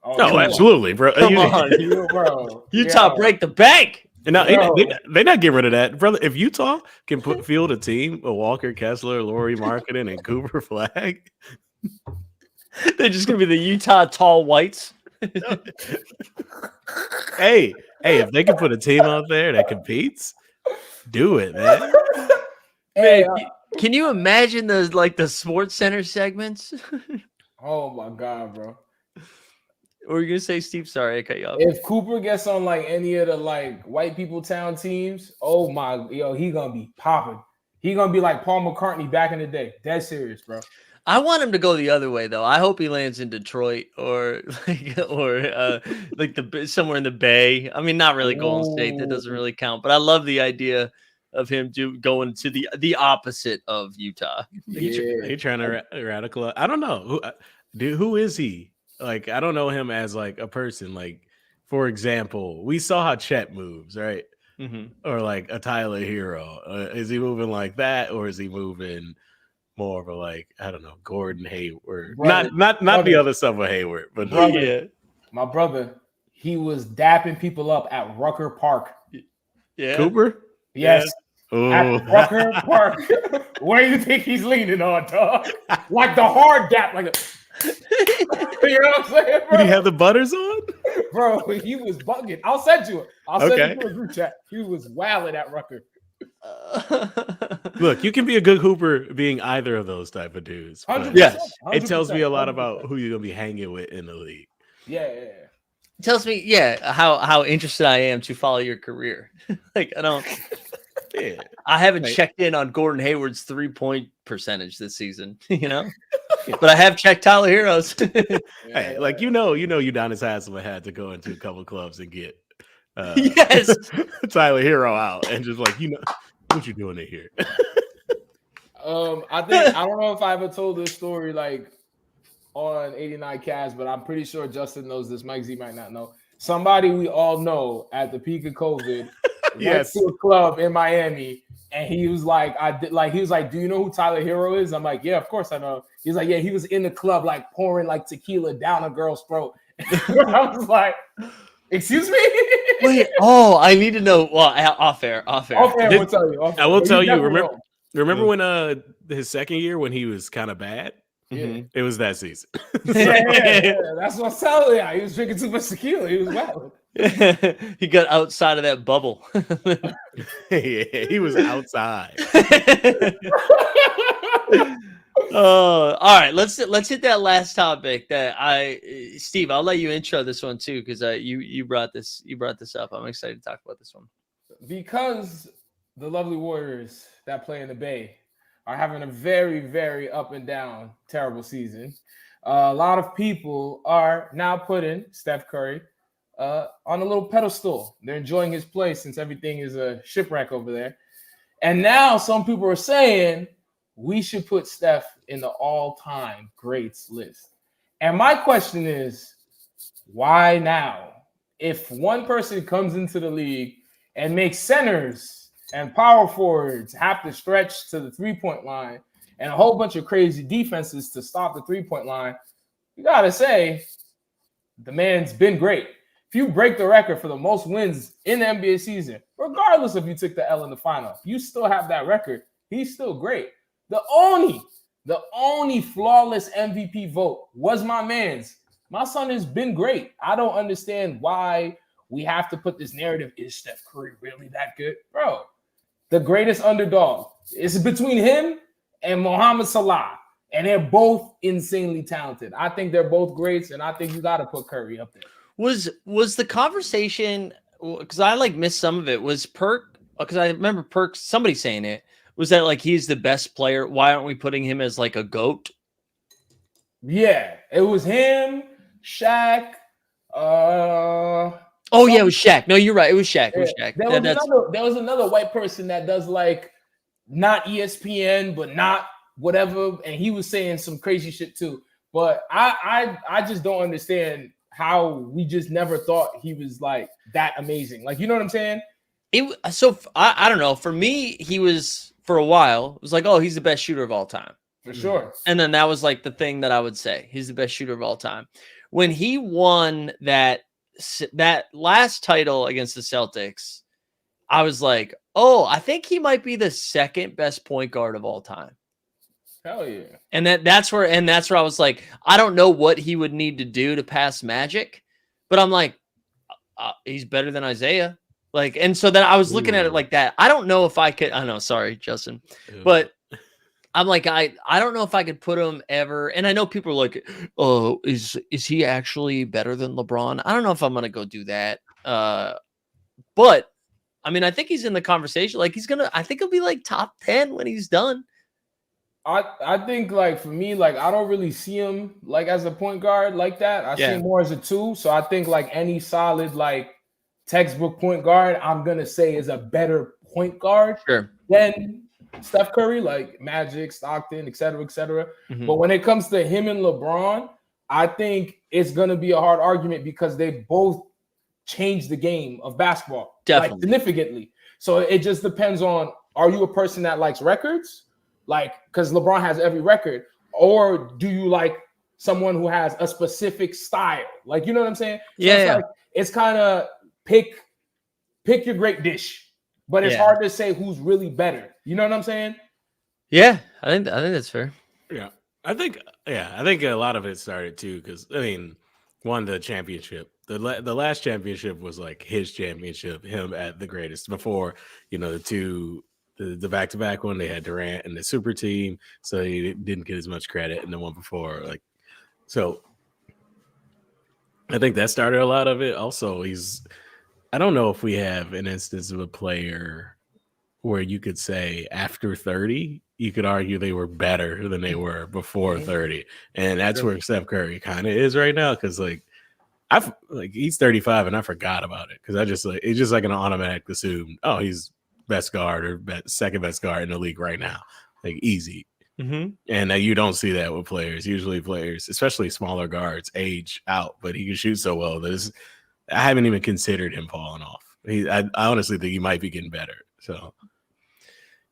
Speaker 2: Oh, absolutely, bro.
Speaker 1: Come on, bro. Utah break the bank.
Speaker 2: And now they're not getting rid of that, brother. If Utah can field a team of Walker Kessler, Lauri Markkanen, and Cooper Flag,
Speaker 1: they're just gonna be the Utah Tall Whites.
Speaker 2: Hey, if they can put a team out there that competes, do it, man.
Speaker 1: Man, can you imagine the Sports Center segments?
Speaker 3: Oh my God, bro.
Speaker 1: What were you gonna say, Steve? Sorry, I cut you off.
Speaker 3: If Cooper gets on like any of the like white people town teams, oh my, he gonna be popping. He gonna be like Paul McCartney back in the day. Dead serious, bro.
Speaker 1: I want him to go the other way though. I hope he lands in Detroit or somewhere in the Bay. I mean, not really Golden State. That doesn't really count. But I love the idea of him going to the opposite of Utah.
Speaker 2: He trying to radical. I don't know who is he? Like, I don't know him as like a person. Like, for example, we saw how Chet moves, right?
Speaker 1: Mm-hmm.
Speaker 2: Or like a Tyler Hero. Is he moving like that, or is he moving more of a like, I don't know, Gordon Hayward? Not the other stuff with Hayward, but
Speaker 3: my brother, he was dapping people up at Rucker Park.
Speaker 1: Yeah,
Speaker 2: Cooper.
Speaker 3: Yes.
Speaker 2: Yeah.
Speaker 3: At Rucker Park. Where do you think he's leaning on, dog? Like the hard dap, like a. You know what I'm saying, bro?
Speaker 2: Did he have the butters on?
Speaker 3: Bro, he was bugging. I'll send you it. I'll send you to a group chat. He was wilding at Rucker.
Speaker 2: Look, you can be a good hooper being either of those type of dudes.
Speaker 1: Yes.
Speaker 2: It tells me a lot about who you're going to be hanging with in the league.
Speaker 3: Yeah.
Speaker 1: It tells me, how interested I am to follow your career. Like, I don't...
Speaker 2: Yeah.
Speaker 1: I haven't checked in on Gordon Hayward's 3-point percentage this season, you know? But I have checked Tyler Hero's.
Speaker 2: Hey, like Udonis Haslem had to go into a couple clubs and get Tyler Hero out and just like, what you doing in here?
Speaker 3: I don't know if I ever told this story like on 89 Cast, but I'm pretty sure Justin knows this. Mike Z might not know. Somebody we all know at the peak of COVID went to a club in Miami, and he was like, do you know who Tyler Hero is? I'm like, yeah, of course I know. He's like, yeah, he was in the club like pouring like tequila down a girl's throat. I was like, excuse me?
Speaker 1: Wait, I need to know. Well, off air.
Speaker 3: We'll tell you.
Speaker 2: I will tell you. Remember when his second year when he was kind of bad?
Speaker 3: Yeah.
Speaker 2: It was that season.
Speaker 3: Yeah. That's what I'm telling you. He was drinking too much tequila. He was wild.
Speaker 1: He got outside of that bubble.
Speaker 2: Yeah, he was outside.
Speaker 1: All right, let's hit that last topic Steve, I'll let you intro this one too, because you brought this up. I'm excited to talk about this one.
Speaker 3: Because the lovely Warriors that play in the Bay are having a very, very up and down, terrible season. A lot of people are now putting Steph Curry on a little pedestal. They're enjoying his play since everything is a shipwreck over there. And now some people are saying we should put Steph in the all-time greats list. And my question is, why now? If one person comes into the league and makes centers and power forwards have to stretch to the three-point line and a whole bunch of crazy defenses to stop the three-point line, you got to say the man's been great. if you break the record for the most wins in the NBA season, regardless if you took the L in the final, you still have that record. He's still great. The only flawless MVP vote was my man's. My son has been great. I don't understand why we have to put this narrative. Is Steph Curry really that good? Bro, the greatest underdog. It's between him and Mohamed Salah. And they're both insanely talented. I think they're both greats, and I think you got to put Curry up there.
Speaker 1: Was the conversation, because I like missed some of it, was Perk, because I remember Perk, somebody saying it, was that like he's the best player? Why aren't we putting him as like a GOAT?
Speaker 3: Yeah, it was him, Shaq.
Speaker 1: Oh yeah, it was Shaq. No, you're right. It was Shaq. It was Shaq.
Speaker 3: There was another white person that does like not ESPN, but not whatever, and he was saying some crazy shit too. But I just don't understand how we just never thought he was like that amazing. Like, you know what I'm saying?
Speaker 1: I don't know. For me, he was, for a while, it was like, oh, he's the best shooter of all time.
Speaker 3: For sure.
Speaker 1: And then that was like the thing that I would say. He's the best shooter of all time. When he won that last title against the Celtics, I was like, oh, I think he might be the second best point guard of all time.
Speaker 3: Hell yeah.
Speaker 1: And that's where I was like, I don't know what he would need to do to pass Magic, but I'm like, he's better than Isaiah. Like, and so then I was looking at it like that. I don't know if I could, I know, sorry, Justin, but I'm like, I don't know if I could put him ever. And I know people are like, oh, is he actually better than LeBron? I don't know if I'm going to go do that. But I mean, I think he's in the conversation. Like I think he'll be like top 10 when he's done.
Speaker 3: I think, like, for me, like, I don't really see him like as a point guard like that. I see him more as a 2. So I think like any solid like textbook point guard, I'm gonna say is a better point guard than Steph Curry, like Magic, Stockton, et cetera, et cetera. Mm-hmm. But when it comes to him and LeBron, I think it's gonna be a hard argument because they both changed the game of basketball like significantly. So it just depends on, are you a person that likes records? Like, because LeBron has every record, or do you like someone who has a specific style? Like, you know what I'm saying? So it's kind of pick your great dish, but it's hard to say who's really better. You know what I'm saying?
Speaker 1: Yeah, I think that's fair.
Speaker 2: Yeah, I think a lot of it started too because I mean, won the championship. The last championship was like his championship, him at the greatest. Before, you know, the back-to-back one, they had Durant and the super team, so he didn't get as much credit. And the one before, like, so I think that started a lot of it. Also, I don't know if we have an instance of a player where you could say after 30, you could argue they were better than they were before 30. And that's where Steph Curry kind of is right now. Cause like, he's 35 and I forgot about it. Cause it's just like an automatic assume, oh, he's best guard or second best guard in the league right now. Like easy. Mm-hmm. And you don't see that with players. Usually players, especially smaller guards, age out, but he can shoot so well that I haven't even considered him falling off. I honestly think he might be getting better. So,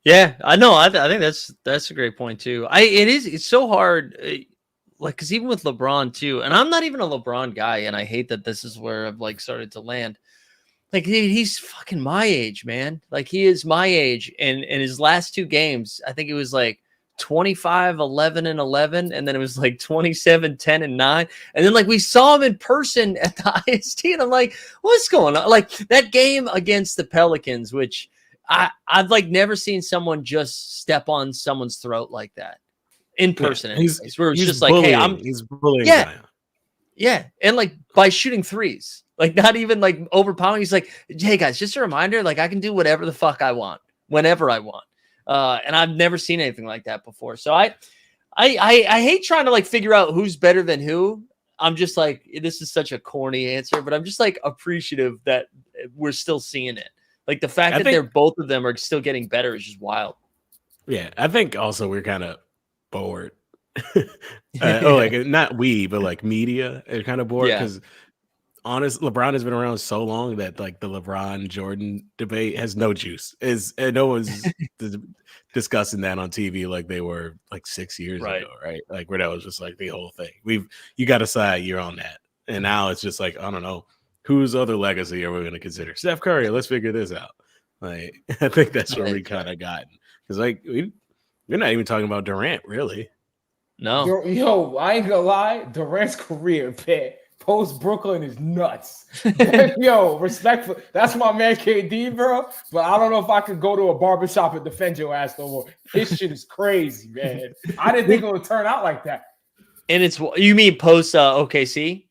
Speaker 1: yeah, I know. I think that's a great point too. It's so hard, like because even with LeBron too, and I'm not even a LeBron guy, and I hate that this is where I've like started to land. Like he's fucking my age, man. Like he is my age, and in his last 2 games, I think it was like 25, 11, and 11, and then it was like 27, 10, and 9. And then like we saw him in person at the IST, and I'm like, what's going on? Like that game against the Pelicans, which I've like never seen someone just step on someone's throat like that in person.
Speaker 2: Yeah,
Speaker 1: where it's just like, hey,
Speaker 2: he's bullying.
Speaker 1: Yeah, and like by shooting threes, like not even like overpowering. He's like, hey guys, just a reminder, like I can do whatever the fuck I want, whenever I want. And I've never seen anything like that before. So I hate trying to like figure out who's better than who. I'm just like, this is such a corny answer, but I'm just like appreciative that we're still seeing it. Like the fact that both of them are still getting better is just wild.
Speaker 2: Yeah, I think also we're kind of bored. Like not we, but like media is kind of bored because LeBron has been around so long that like the LeBron Jordan debate has no juice. No one's discussing that on TV like they were like 6 years ago, right? Like where that was just like the whole thing. You got to side, you're on that, and now it's just like I don't know. whose other legacy are we going to consider? Steph Curry. Let's figure this out. Like, I think that's where we kind of gotten, because like we're not even talking about Durant, really.
Speaker 1: No.
Speaker 3: Yo, I ain't gonna lie. Durant's career, man, post Brooklyn is nuts. Yo, respectful. That's my man KD, bro. But I don't know if I could go to a barbershop and defend your ass no more. His shit is crazy, man. I didn't think it would turn out like that.
Speaker 1: And it's, you mean post OKC?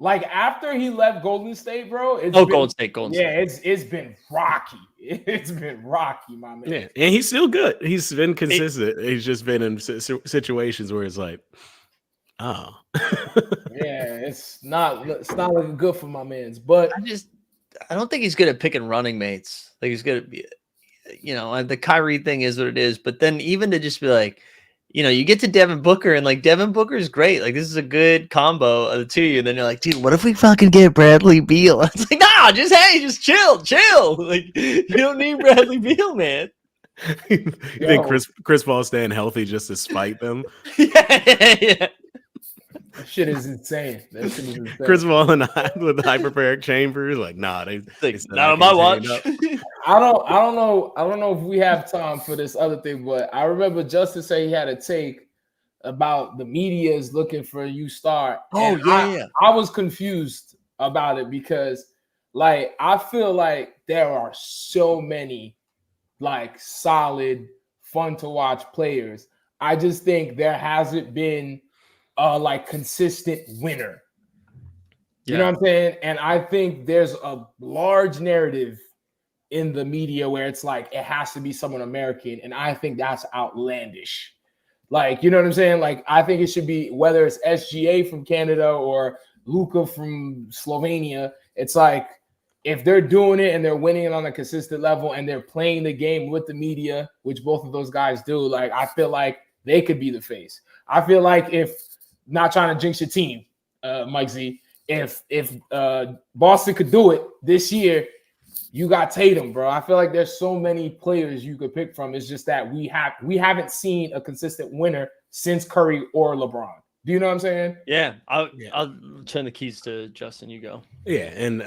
Speaker 3: Like after he left Golden State, bro.
Speaker 1: Golden State.
Speaker 3: Yeah, it's been rocky. It's been rocky, my man.
Speaker 2: Yeah, and he's still good. He's been consistent. He's just been in situations where it's like, oh,
Speaker 3: yeah, it's not looking good for my man's. But
Speaker 1: I don't think he's good at picking running mates. Like he's good at, and the Kyrie thing is what it is. But then even to just be like, you get to Devin Booker and like Devin Booker is great. Like this is a good combo of the two of you. And then you're like, dude, what if we fucking get Bradley Beal? It's like, nah, just chill. Like you don't need Bradley Beal, man.
Speaker 2: You think Chris Paul staying healthy just to spite them?
Speaker 3: Yeah. That shit is insane.
Speaker 2: Chris Paul and I with hyperbaric chambers, like, nah,
Speaker 1: not on my watch.
Speaker 3: I don't know if we have time for this other thing, but I remember Justin say he had a take about the media is looking for you star.
Speaker 1: Oh, yeah.
Speaker 3: I was confused about it because, like, I feel like there are so many, like, solid, fun to watch players. I just think there hasn't been like consistent winner. You know what I'm saying? And I think there's a large narrative in the media where it's like it has to be someone American, and I think that's outlandish. Like, you know what I'm saying? Like, I think it should be whether it's SGA from Canada or Luka from Slovenia. It's like if they're doing it and they're winning it on a consistent level and they're playing the game with the media, which both of those guys do, like I feel like they could be the face. I feel like if not trying to jinx your team, Mike Z, if Boston could do it this year, you got Tatum, bro. I feel like there's so many players you could pick from. It's just that we haven't seen a consistent winner since Curry or LeBron. Do you know what I'm saying?
Speaker 1: Yeah. I'll turn the keys to Justin. You go.
Speaker 2: Yeah, and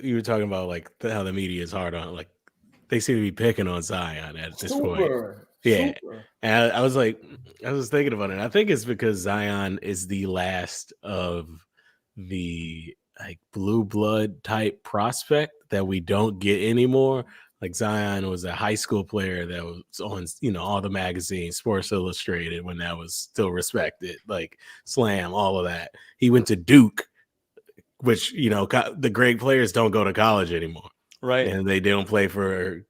Speaker 2: you were talking about like how the media is hard on, like they seem to be picking on Zion at this point. Yeah, and I was thinking about it. I think it's because Zion is the last of the like blue blood type prospect that we don't get anymore. Like Zion was a high school player that was on, all the magazines, Sports Illustrated when that was still respected, like Slam, all of that. He went to Duke, which, the great players don't go to college anymore.
Speaker 1: Right.
Speaker 2: And they don't play for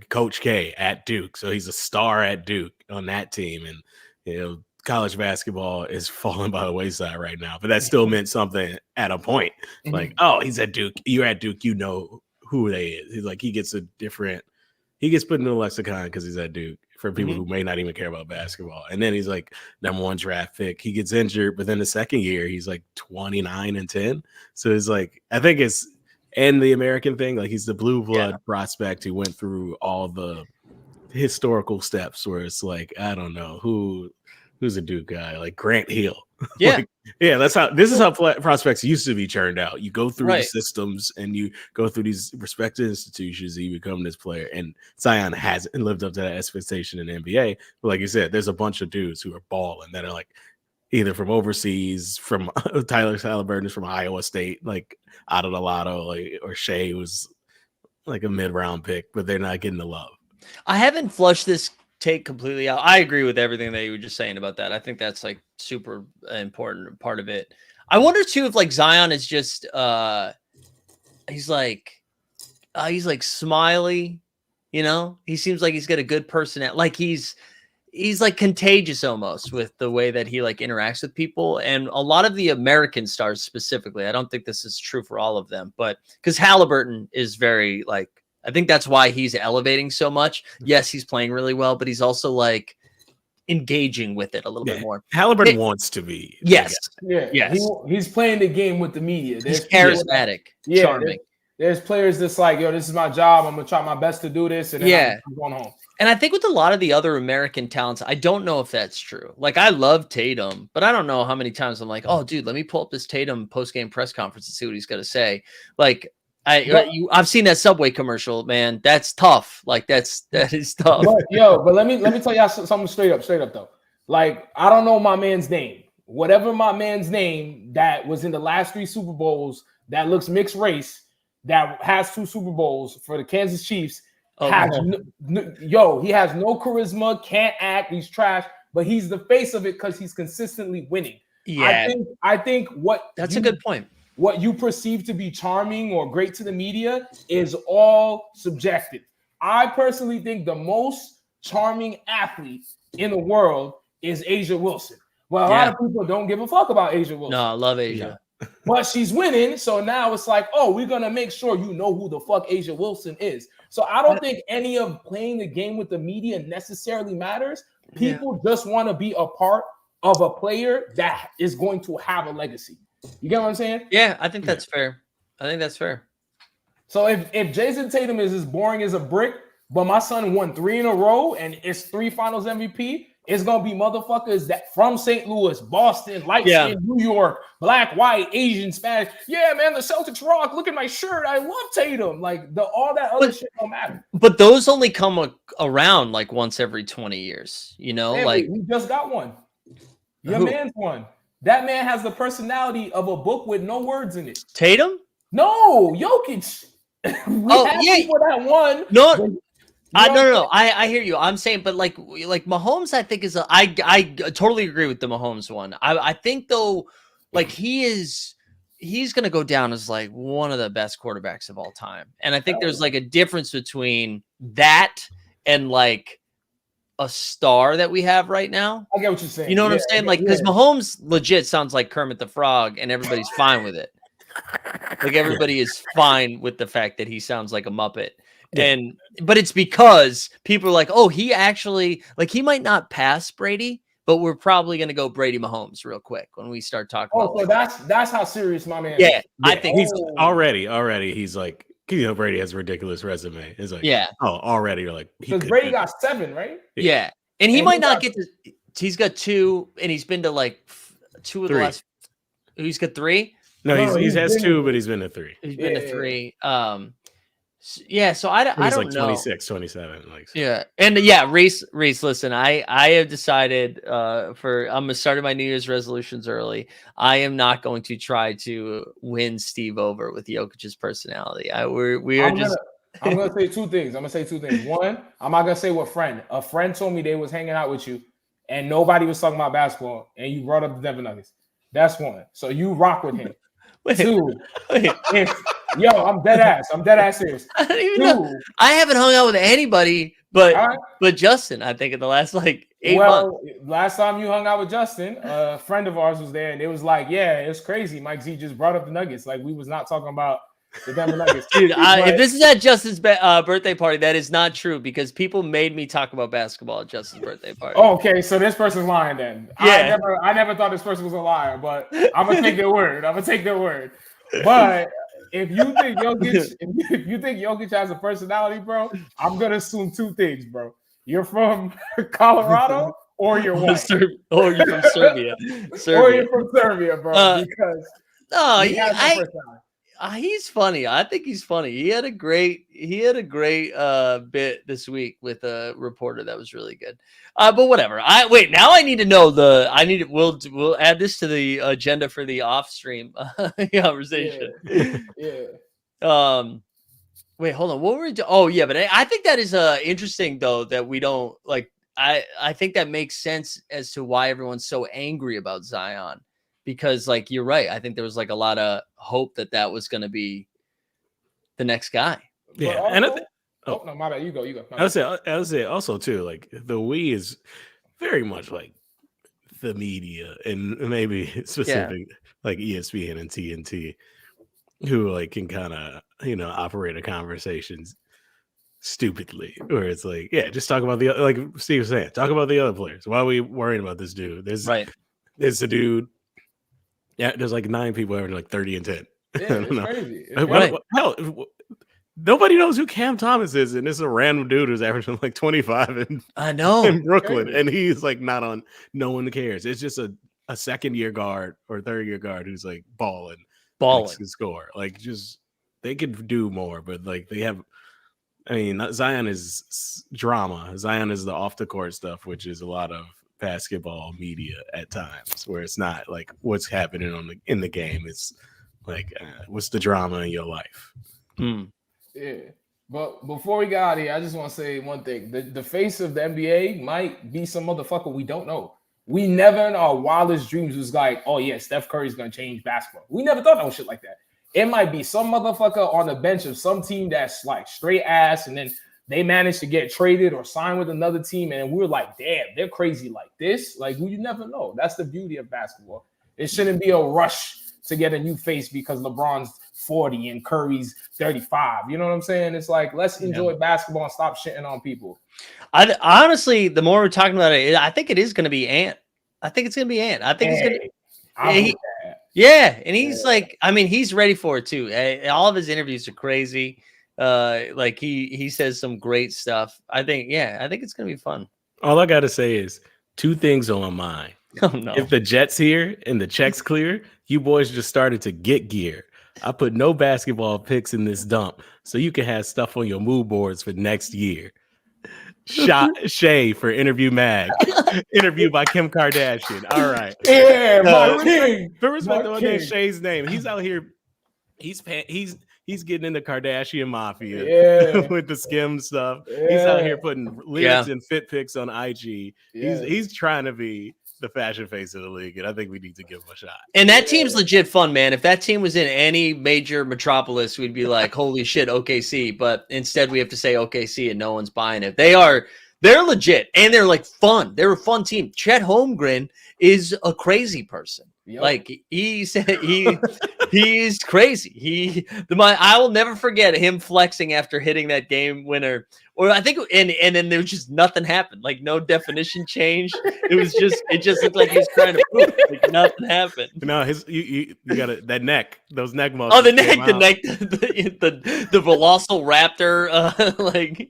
Speaker 2: Coach K at Duke. So he's a star at Duke on that team. And, college basketball is falling by the wayside right now, but that still meant something at a point. Like, oh, he's at Duke. You're at Duke. You know who they is. He's like, he gets put in the lexicon because he's at Duke for people who may not even care about basketball. And then he's like #1 draft pick. He gets injured, but then the second year he's like 29-10. So it's like, I think it's, and the American thing, like he's the blue blood prospect who went through all the historical steps where it's like, I don't know who's a Duke guy, like Grant Hill.
Speaker 1: Yeah.
Speaker 2: This is how prospects used to be churned out. You go through the systems and you go through these respected institutions and you become this player. And Zion hasn't lived up to that expectation in the NBA. But like you said, there's a bunch of dudes who are balling that are like either from overseas, from Tyler Halliburton from Iowa State, like out of the lotto, like, or Shea was like a mid-round pick, but they're not getting the love.
Speaker 1: I haven't flushed this take completely out. I agree with everything that you were just saying about that. I think that's like super important part of it. I wonder too if like Zion is just he's like smiley, he seems like he's got a good personality. Like he's like contagious almost with the way that he like interacts with people. And a lot of the American stars specifically, I don't think this is true for all of them, but because Halliburton is very like, I think that's why he's elevating so much. Yes, he's playing really well, but he's also like engaging with it a little bit more.
Speaker 2: Halliburton wants to be.
Speaker 1: Yes.
Speaker 3: Yeah. Yes. He's playing the game with the media.
Speaker 1: He's charismatic, charming.
Speaker 3: There's players that's like, yo, this is my job. I'm going to try my best to do this. And then I'm going home.
Speaker 1: And I think with a lot of the other American talents, I don't know if that's true. Like, I love Tatum, but I don't know how many times I'm like, oh, dude, let me pull up this Tatum post-game press conference and see what he's going to say. Like, I've seen that Subway commercial, man. That's tough. Like, that is tough.
Speaker 3: But let me tell y'all something straight up though. Like, I don't know my man's name. Whatever my man's name that was in the last 3 Super Bowls that looks mixed race, that has 2 Super Bowls for the Kansas Chiefs. He has no charisma, can't act, he's trash, but he's the face of it because he's consistently winning.
Speaker 1: Yeah,
Speaker 3: I think
Speaker 1: that's a good point.
Speaker 3: What you perceive to be charming or great to the media is all subjective. I personally think the most charming athlete in the world is Asia Wilson. Well, a lot of people don't give a fuck about Asia Wilson.
Speaker 1: No, I love Asia.
Speaker 3: But she's winning, so now it's like, oh, we're going to make sure you know who the fuck Asia Wilson is. So I don't think any of playing the game with the media necessarily matters. People just want to be a part of a player that is going to have a legacy. You get what I'm saying?
Speaker 1: Yeah, I think that's fair.
Speaker 3: So if Jason Tatum is as boring as a brick, but my son won 3 in a row and it's 3 Finals MVP, it's gonna be motherfuckers that from St. Louis, Boston, light skin, New York, black, white, Asian, Spanish. Yeah, man, the Celtics rock. Look at my shirt. I love Tatum. Like all that other shit don't matter.
Speaker 1: But those only come around like once every 20 years. You know,
Speaker 3: man,
Speaker 1: like
Speaker 3: we just got one. Your man's one. That man has the personality of a book with no words in it.
Speaker 1: Tatum?
Speaker 3: No, Jokic. People that won.
Speaker 1: No. No. I hear you. I'm saying, but like Mahomes, I think I totally agree with the Mahomes one. I think though, like he's gonna go down as like one of the best quarterbacks of all time. And I think there's like a difference between that and like a star that we have right now.
Speaker 3: I get what you're saying.
Speaker 1: You know what I'm saying? Like, because Mahomes legit sounds like Kermit the Frog, and everybody's fine with it. Like everybody is fine with the fact that he sounds like a Muppet. But it's because people are like, oh, he actually, like, he might not pass Brady, but we're probably going to go Brady Mahomes real quick when we start talking about.
Speaker 3: So that's how serious my man
Speaker 1: is. I think
Speaker 2: he's already he's like, Brady has a ridiculous resume. It's like, already you're like,
Speaker 3: because Brady got 7, right?
Speaker 1: Yeah. And he might not get to, he's got 2, and he's been to like 2 of the last, he's got 3.
Speaker 2: No, he has 2, but he's been to 3.
Speaker 1: He's been to 3. So I don't
Speaker 2: like
Speaker 1: know.
Speaker 2: 26, 27. Like,
Speaker 1: and Reese, listen, I have decided I'm gonna start my New Year's resolutions early. I am not going to try to win Steve over with Jokic's personality. I'm
Speaker 3: gonna say 2 things. One, I'm not gonna say what friend. A friend told me they was hanging out with you, and nobody was talking about basketball, and you brought up the Denver Nuggets. That's one. So you rock with him. 2, I'm dead ass serious.
Speaker 1: I don't even know. I haven't hung out with anybody but Justin, I think, in the last like 8 months.
Speaker 3: Last time you hung out with Justin, a friend of ours was there, and it was like, it's crazy. Mike Z just brought up the Nuggets. Like, we was not talking about the Denver Nuggets.
Speaker 1: Dude, if this is at Justin's birthday party, that is not true because people made me talk about basketball at Justin's birthday party.
Speaker 3: Oh, okay, so this person's lying then. Yeah. I never thought this person was a liar, but I'm gonna take their word. But if you think Jokic has a personality, bro, I'm gonna assume 2 things, bro. You're from Colorado or you're white.
Speaker 1: Or you're from Serbia.
Speaker 3: Or you're from Serbia, bro. Because he has no personality.
Speaker 1: He's funny. I think he's funny. He had a great bit this week with a reporter that was really good. But whatever. Now I need to know we'll add this to the agenda for the off stream conversation. Wait, hold on. What were we doing? Oh yeah, but I think that is interesting though that we don't like. I think that makes sense as to why everyone's so angry about Zion. Because, like, you're right. I think there was like a lot of hope that was going to be the next guy.
Speaker 2: Yeah,
Speaker 3: also, no, my bad. You go.
Speaker 2: I would say also too, like the we is very much like the media and maybe specific like ESPN and TNT, who like can kind of operate a conversation stupidly, where it's like, just talk about like Steve was saying, talk about the other players. Why are we worrying about this dude? There's a dude. Yeah, there's like 9 people having like 30 and 10.
Speaker 3: Yeah, it's crazy.
Speaker 2: Hell, nobody knows who Cam Thomas is, and this is a random dude who's averaging like 25
Speaker 1: I know.
Speaker 2: in Brooklyn, and he's like not on. No one cares. It's just a second-year guard or third-year guard who's like balling. Can score. Like, just they could do more, but like they have. I mean, Zion is drama. Zion is the off-the-court stuff, which is a lot of basketball media at times, where it's not like what's happening in the game. It's like what's the drama in your life.
Speaker 3: Yeah, but before we got out of here, I just want to say one thing: the face of the NBA might be some motherfucker we don't know. We never in our wildest dreams was like, oh yeah, Steph Curry's gonna change basketball. We never thought no shit like that. It might be some motherfucker on the bench of some team that's like straight ass, and then they managed to get traded or signed with another team, and we're like, damn, they're crazy like this. Like, you never know. That's the beauty of basketball. It shouldn't be a rush to get a new face because LeBron's 40 and Curry's 35. You know what I'm saying? It's like, let's enjoy basketball and stop shitting on people.
Speaker 1: I honestly, the more we're talking about it, I think it is going to be Ant. I think it's going to be Ant. I think it's going to. Yeah, and he's like, I mean, he's ready for it too. All of his interviews are crazy. Like he says some great stuff. I think it's going to be fun.
Speaker 2: All I got to say is 2 things on my mind.
Speaker 1: Oh no!
Speaker 2: If the Jets here and the checks clear, you boys just started to get gear. I put no basketball picks in this dump, so you can have stuff on your mood boards for next year. Shay for Interview Mag. Interview by Kim Kardashian. All right.
Speaker 3: Yeah, my king.
Speaker 2: For respect to Shay's name, he's out here. He's getting into Kardashian mafia with the skim stuff. Yeah. He's out here putting lyrics and fit pics on IG. Yeah. He's trying to be the fashion face of the league, and I think we need to give him a shot.
Speaker 1: And that team's legit fun, man. If that team was in any major metropolis, we'd be like, holy shit, OKC. But instead we have to say OKC and no one's buying it. They're legit, and they're like fun. They're a fun team. Chet Holmgren is a crazy person. Yep. Like he's crazy. I will never forget him flexing after hitting that game winner. Or I think, and then there was just nothing happened. Like no definition changed. It just looked like he was trying to prove like nothing happened.
Speaker 2: No, you got that neck, those neck muscles.
Speaker 1: Oh, the neck, the Velociraptor, like.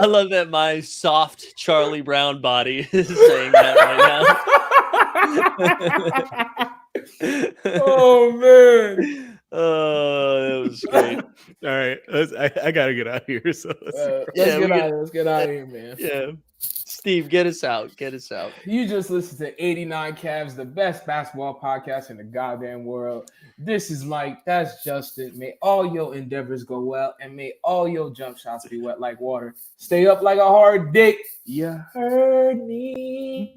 Speaker 1: I love that my soft Charlie Brown body is saying that right now.
Speaker 3: Oh man.
Speaker 1: Oh, that was great.
Speaker 2: All right. I gotta get out of here. So
Speaker 3: let's get out of here, man.
Speaker 1: Yeah. Steve, get us out.
Speaker 3: You just listened to 89 Cavs, the best basketball podcast in the goddamn world. This is Mike. That's Justin. May all your endeavors go well, and may all your jump shots be wet like water. Stay up like a hard dick. You heard me.